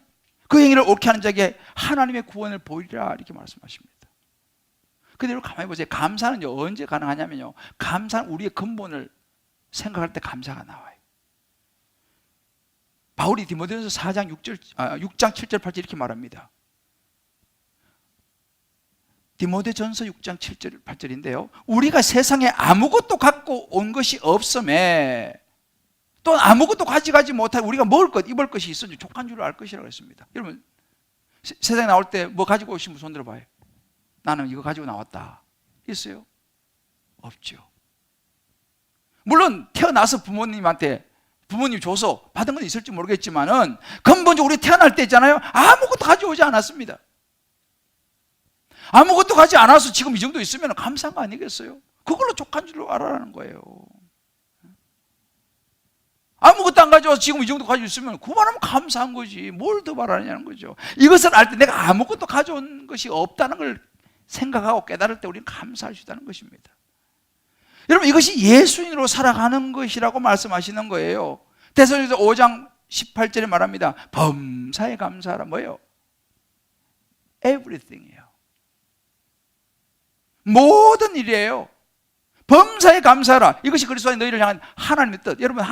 그 행위를 옳게 하는 자에게 하나님의 구원을 보이리라, 이렇게 말씀하십니다. 그대로 가만히 보세요. 감사는 언제 가능하냐면요, 감사는 우리의 근본을 생각할 때 감사가 나와요. 바울이 디모데전서 6장 7절 8절 이렇게 말합니다. 디모데전서 6장 7절 8절인데요, 우리가 세상에 아무것도 갖고 온 것이 없음에 또 아무것도 가져가지 못하고 우리가 먹을 것, 입을 것이 있어도 족한 줄을 알 것이라고 했습니다. 여러분, 세상에 나올 때 뭐 가지고 오신 분 손 들어봐요. 나는 이거 가지고 나왔다. 있어요? 없죠. 물론 태어나서 부모님 줘서 받은 건 있을지 모르겠지만은 근본적으로 우리 태어날 때 있잖아요. 아무것도 가져오지 않았습니다. 아무것도 가지 않아서 지금 이 정도 있으면 감사한 거 아니겠어요? 그걸로 족한 줄로 알아라는 거예요. 아무것도 안 가져와서 지금 이 정도 가지고 있으면 그만하면 감사한 거지. 뭘 더 바라냐는 거죠. 이것을 알 때 내가 아무것도 가져온 것이 없다는 걸 생각하고 깨달을 때 우리는 감사할 수 있다는 것입니다. 여러분, 이것이 예수인으로 살아가는 것이라고 말씀하시는 거예요. 데살로니가서 5장 18절에 말합니다. 범사에 감사하라. 뭐예요? everything이에요. 모든 일이에요. 범사에 감사하라. 이것이 그리스도 안에 너희를 향한 하나님의 뜻. 여러분,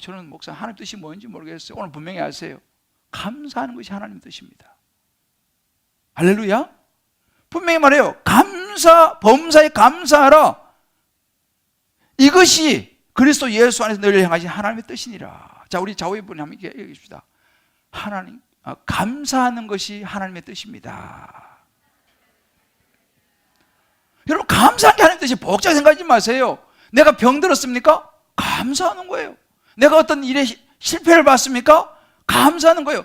저는 목사 하나님의 뜻이 뭔지 모르겠어요. 오늘 분명히 아세요. 감사하는 것이 하나님의 뜻입니다. 할렐루야. 분명히 말해요. 범사에 감사하라. 이것이 그리스도 예수 안에서 너희를 향하신 하나님의 뜻이니라. 자, 우리 좌우의 분이 한번 얘기해 줍시다. 감사하는 것이 하나님의 뜻입니다. 여러분, 감사한 게 하나님의 뜻이 복잡하게 생각하지 마세요. 내가 병들었습니까? 감사하는 거예요. 내가 어떤 일에 실패를 봤습니까? 감사하는 거예요.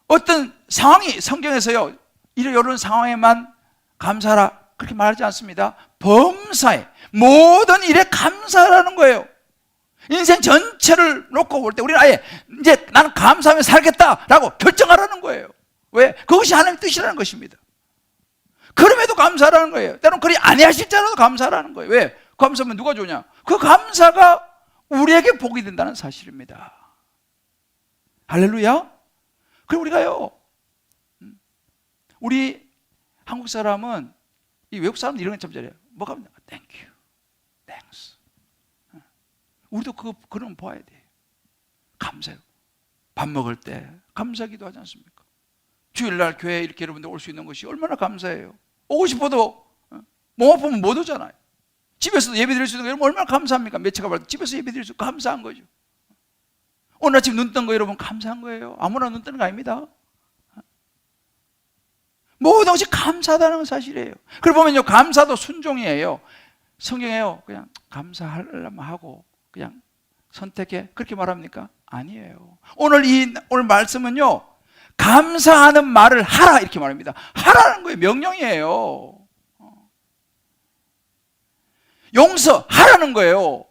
어떤 상황이 성경에서요, 이런 상황에만 감사하라 그렇게 말하지 않습니다. 범사에 모든 일에 감사하라는 거예요. 인생 전체를 놓고 볼 때 우리는 아예 이제 나는 감사하며 살겠다라고 결정하라는 거예요. 왜? 그것이 하나님의 뜻이라는 것입니다. 그럼에도 감사하라는 거예요. 때로는 그리 아니하실 자라도 감사하라는 거예요. 왜? 감사하면 누가 주냐? 그 감사가 우리에게 복이 된다는 사실입니다. 할렐루야. 그리고 우리가요, 우리 한국 사람은, 이 외국 사람은 이런 거 참 잘해요. 뭐가 하면 thank you, thanks. 우리도 그런 거 봐야 돼요. 감사해요. 밥 먹을 때 감사기도 하지 않습니까? 주일날 교회에 이렇게 여러분들 올 수 있는 것이 얼마나 감사해요. 오고 싶어도 몸 아프면 못 오잖아요. 집에서도 예배 드릴 수 있는 거 여러분 얼마나 감사합니까? 매체가 발 집에서 예배 드릴 수 있고 감사한 거죠. 오늘 아침 눈 뜬 거 여러분 감사한 거예요. 아무나 눈 뜨는 거 아닙니다. 모든 것이 감사하다는 사실이에요. 그걸 보면요, 감사도 순종이에요. 성경에요, 그냥 감사하려면 하고 그냥 선택해 그렇게 말합니까? 아니에요. 오늘 말씀은요, 감사하는 말을 하라 이렇게 말합니다. 하라는 거예요. 명령이에요. 용서하라는 거예요.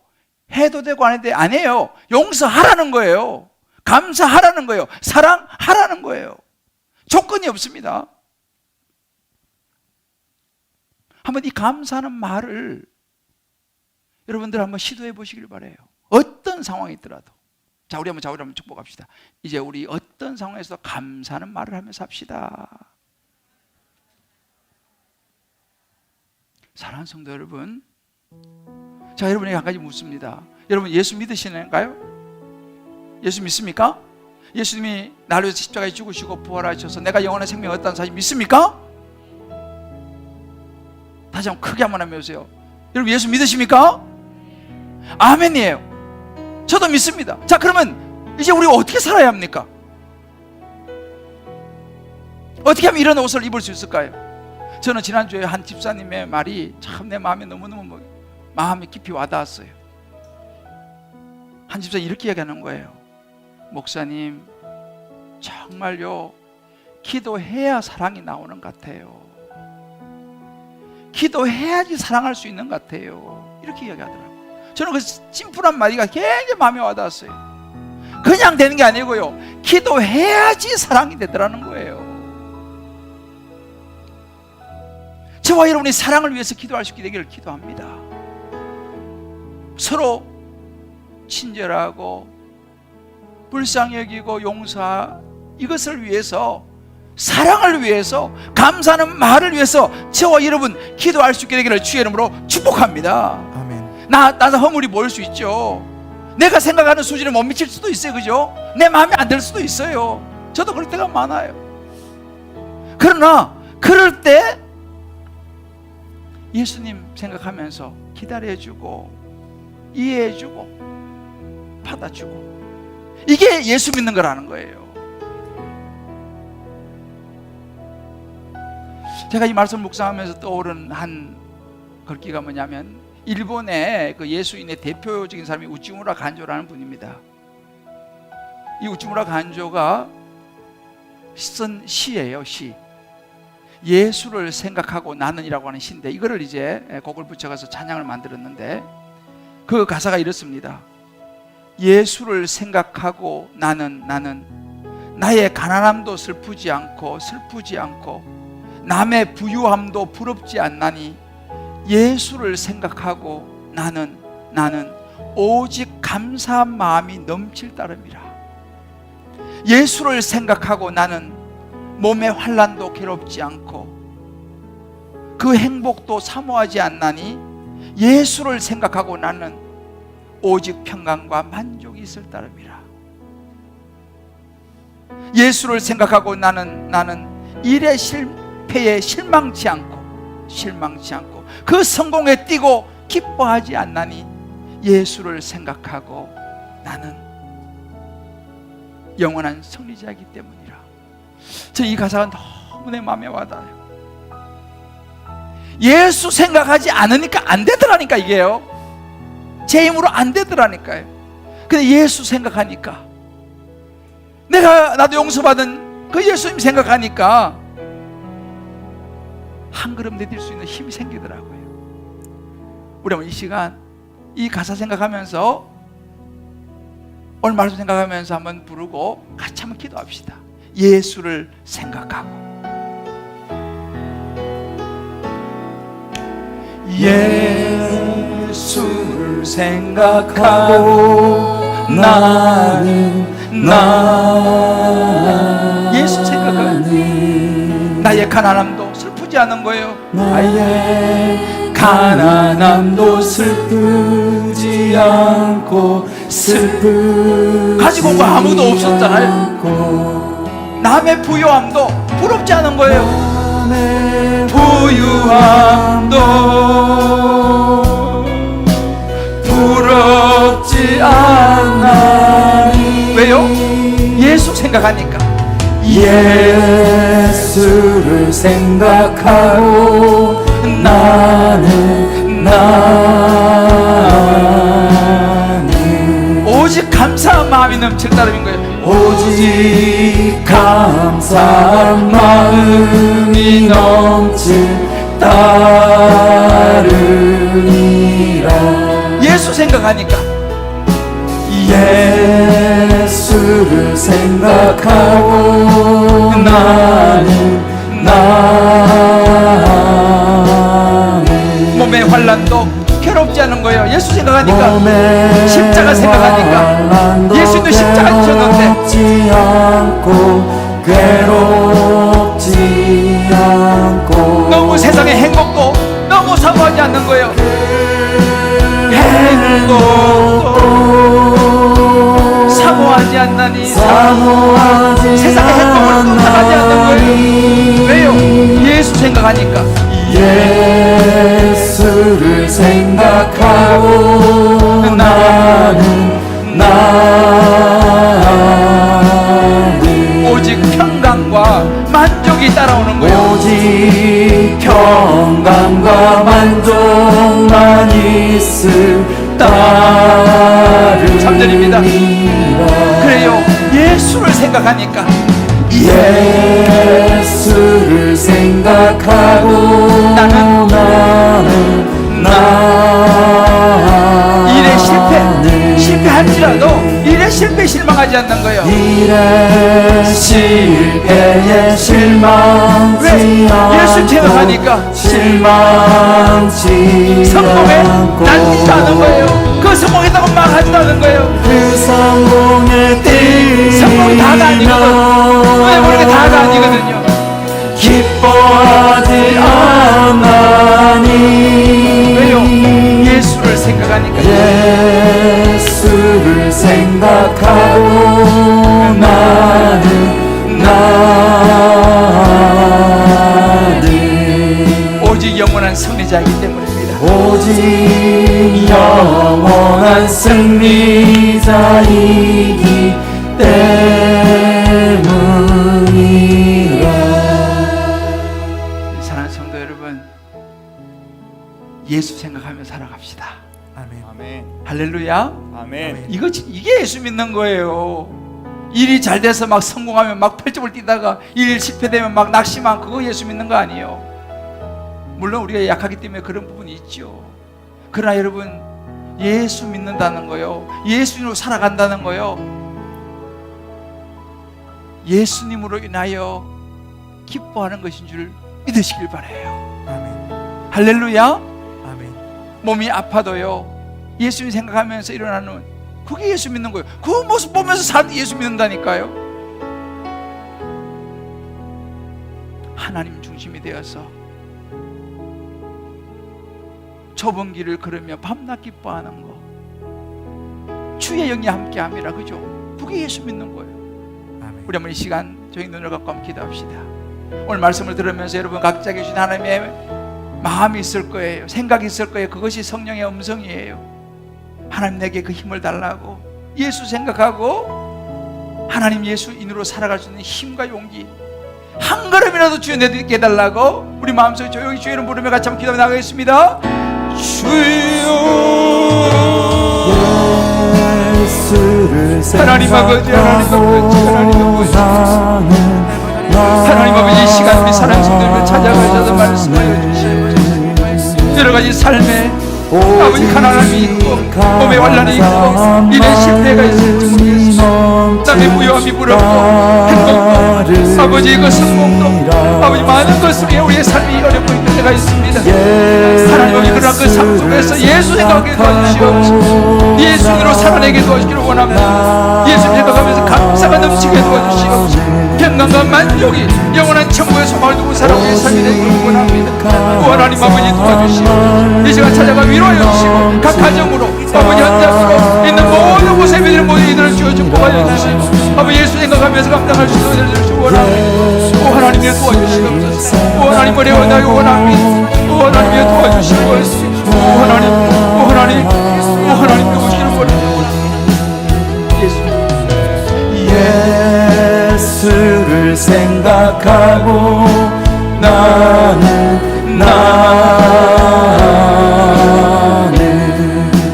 해도 되고 안 해도 돼 아니에요. 용서하라는 거예요. 감사하라는 거예요. 사랑하라는 거예요. 조건이 없습니다. 한번 이 감사하는 말을 여러분들 한번 시도해 보시길 바라요. 어떤 상황이 있더라도. 자, 우리 한번 좌우를 한번 축복합시다. 이제 우리 어떤 상황에서 감사하는 말을 하면서 합시다. 사랑하는 성도 여러분, 자, 여러분에게 한 가지 묻습니다. 여러분 예수 믿으시는가요? 예수 믿습니까? 예수님이 나를 위해서 십자가에 죽으시고 부활하셔서 내가 영원한 생명을 얻었다는 사실 믿습니까? 다시 한번 크게 한번 해보세요. 여러분 예수 믿으십니까? 아멘이에요. 저도 믿습니다. 자, 그러면 이제 우리가 어떻게 살아야 합니까? 어떻게 하면 이런 옷을 입을 수 있을까요? 저는 지난주에 한 집사님의 말이 참 내 마음에 너무너무 마음에 깊이 와닿았어요. 한 집사님이 이렇게 이야기하는 거예요. 목사님, 정말요, 기도해야 사랑이 나오는 것 같아요. 기도해야지 사랑할 수 있는 것 같아요. 이렇게 이야기하더라고요. 저는 그 심플한 말이가 굉장히 마음에 와닿았어요. 그냥 되는 게 아니고요, 기도해야지 사랑이 되더라는 거예요. 저와 여러분이 사랑을 위해서 기도할 수 있게 되기를 기도합니다. 서로 친절하고 불쌍히 여기고 용서, 이것을 위해서, 사랑을 위해서, 감사하는 말을 위해서 저와 여러분 기도할 수 있게 되기를 주의 이름으로 축복합니다. 아멘. 나도 허물이 보일 수 있죠. 내가 생각하는 수준에 못 미칠 수도 있어요. 그죠? 내 마음에 안 들 수도 있어요. 저도 그럴 때가 많아요. 그러나 그럴 때 예수님 생각하면서 기다려주고 이해해주고 받아주고, 이게 예수 믿는 거라는 거예요. 제가 이 말씀을 묵상하면서 떠오른 한 글귀가 뭐냐면, 일본의 그 예수인의 대표적인 사람이 우찌무라 간조라는 분입니다. 이 우찌무라 간조가 쓴 시예요, 시. 예수를 생각하고 나는이라고 하는 시인데, 이거를 이제 곡을 붙여가서 찬양을 만들었는데, 그 가사가 이렇습니다. 예수를 생각하고 나는 나의 가난함도 슬프지 않고 남의 부유함도 부럽지 않나니, 예수를 생각하고 나는 오직 감사한 마음이 넘칠 따름이라. 예수를 생각하고 나는 몸의 환난도 괴롭지 않고 그 행복도 사모하지 않나니, 예수를 생각하고 나는 오직 평강과 만족이 있을 따름이라. 예수를 생각하고 나는 일의 실패에 실망치 않고 그 성공에 뛰고 기뻐하지 않나니, 예수를 생각하고 나는 영원한 승리자이기 때문이라. 저 이 가사가 너무 내 마음에 와닿아요. 예수 생각하지 않으니까 안 되더라니까, 이게요. 제 힘으로 안 되더라니까요. 근데 예수 생각하니까, 나도 용서받은 그 예수님 생각하니까 한 걸음 내딜 수 있는 힘이 생기더라고요. 우리 한번 이 시간 이 가사 생각하면서, 오늘 말씀 생각하면서 한번 부르고 같이 한번 기도합시다. 예수를 생각하고. 예수를 생각하고 나는 예수 생각하니 나의 가난함도 슬프지 않은 거예요. 나의 가난함도 슬프지 않고 가지고 온 거 아무도 없었잖아요. 남의 부유함도 부럽지 않은 거예요. 부유함도 부럽지 않나니. 왜요? 예수 생각하니까. 예수를 생각하고 나는 오직 감사한 마음이 넘칠 따름인 거예요. 오직 감사한 마음이 넘칠 따름이라. 예수 생각하니까. 예수를 생각하고 나는 몸의 환난도 괴롭지 않은 거예요. 예수 생각하니까. 십자가 생각하니까. 예수도 십자가 지셨는데 괴롭지 않고 너무 세상의 행복도 너무 사모하지 않는 거예요. 행복도 사모하지 않나니, 세상의 행복을 또 사모하지 않는 거예요. 왜요? 예수 생각하니까. 예수를 생각하고 나는 오직 평강과 만족이 따라오는 거예요. 오직 평강과 만족만 있을 따름이라. 3절입니다. 그래요. 예수를 생각하니까. 예수를 생각하고 나는 일에 실패할지라도 일에 실패에 실망하지 않는 거예요. 일에 실패에 실망치 않고 예수 생각하니까 실망치 성공에 않고 난리도 않은 거예요. 그 성공했다고 말하지도 않은 거예요. 그 성공에 성공이 다가 아니거든. 왜 모르게 다가 아니거든요. 기뻐하지 않나니. 왜요? 예수를 생각하니까. 예수를 생각하고 나는 오직 영원한 승리자이기 때문입니다. 오직 영원한 승리자이기 때문이라. 사랑하는 예수 생각하며 살아갑시다. 아멘. 아멘. 할렐루야. 아멘. 이게 예수 믿는 거예요. 일이 잘 돼서 막 성공하면 막 펄쩍을 뛰다가 일 실패되면 막 낙심한 그거 예수 믿는 거 아니에요. 물론 우리가 약하기 때문에 그런 부분이 있죠. 그러나 여러분, 예수 믿는다는 거요, 예수님으로 살아간다는 거요, 예수님으로 인하여 기뻐하는 것인 줄 믿으시길 바라요. 아멘. 할렐루야. 아멘. 몸이 아파도요, 예수님 생각하면서 일어나는, 그게 예수 믿는 거예요. 그 모습 보면서 사람들이 예수 믿는다니까요. 하나님 중심이 되어서 좁은 길을 걸으며 밤낮 기뻐하는 거, 주의 영이 함께함이라. 그죠? 그게 예수 믿는 거예요. 아멘. 우리 한번 이 시간 저희 눈을 감고 한번 기도합시다. 오늘 말씀을 들으면서 여러분 각자 계신 하나님의 마음이 있을 거예요. 생각이 있을 거예요. 그것이 성령의 음성이에요. 하나님 내게 그 힘을 달라고, 예수 생각하고 하나님 예수인으로 살아갈 수 있는 힘과 용기 한 걸음이라도 주여 내게 달라고 우리 마음속에 조용히 주의 이름 부르며 같이 한번 기도해 나가겠습니다. 주여, 예수를 하나님 아버지, 하나님 아버지, 하나님 아버지, 하나님 아버지, 이 시간 우리 사랑하는 성도님을 찾아가셔서 말씀하여 주시옵소서. 여러 가지 삶에 아버지 가난함이 있고 몸에 환란이 있고 일에 실패가 있을지 모르겠습니다. 남의 무효함이 부럽고 행복도 아버지 그 성공도 아버지 많은 것을 위해 우리의 삶이 어렵고 있는 때가 있습니다. 하나님 아버지, 그러나 그 삶 속에서 예수 생각하게 도와주시옵소서. 예수님으로 살아내게 도와주기를 원합니다. 예수 생각하면서 감사가 넘치게 도와주시옵소서. 평강과 만족이 영원한 천국의 소망을 두고 살아 우리의 삶이 되기를 원합니다. 하나님 아버지 도와주시옵소서. 이 시간 찾아가 위로하여 주시고 각 가정으로 아버지 현장으로 있는 모든 곳에 믿는 모든 이들을 주여 축복하여 주시고 아버지 예수 생각하면서 감당할 수 있도록 해주시기 원합니다. 오 하나님의 도와주시옵소서. 오 하나님 어려워나요 원합니다. 오 하나님의 도와주시옵소서. 오 하나님, 오 하나님, 오 하나님 도우시기를 원합니다. 예수를 생각하고 나는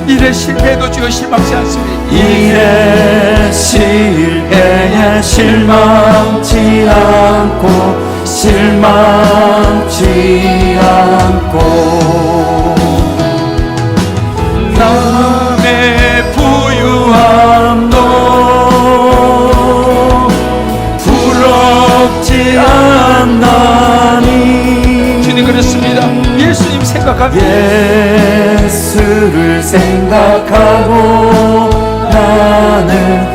일에 실패해도 주여 실망치 않습니다. 일에 실패에 실망치 않고 실망치 않고 남의 부유함도 부럽지 않나니. 주님 그렇습니다. 예수님 생각합니다. 예수를 생각하고 나는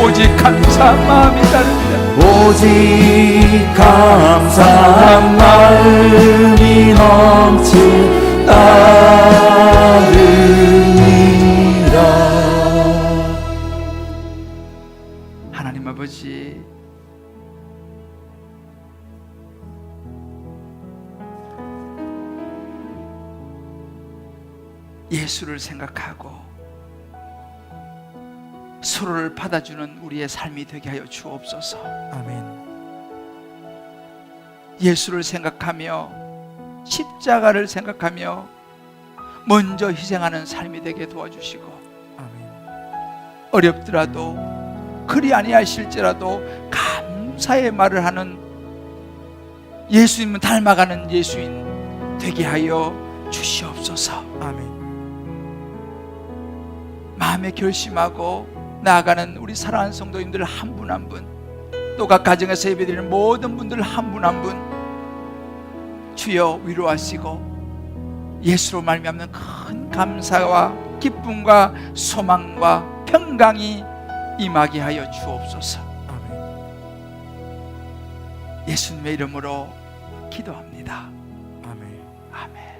오직 감사한 마음이 따릅니다. 오직 감사한 마음이 넘치 따르니라. 하나님 아버지, 예수를 생각하고 서로를 받아주는 우리의 삶이 되게 하여 주옵소서. 아멘. 예수를 생각하며 십자가를 생각하며 먼저 희생하는 삶이 되게 도와주시고 아멘. 어렵더라도 그리 아니하실지라도 감사의 말을 하는 예수님을 닮아가는 예수인 되게 하여 주시옵소서. 아멘. 마음에 결심하고 나아가는 우리 사랑하는 성도님들 한 분 한 분, 또 각 가정에서 예배드리는 모든 분들 한 분 한 분 주여 위로하시고 예수로 말미암는 큰 감사와 기쁨과 소망과 평강이 임하게 하여 주옵소서. 아멘. 예수님의 이름으로 기도합니다. 아멘. 아멘.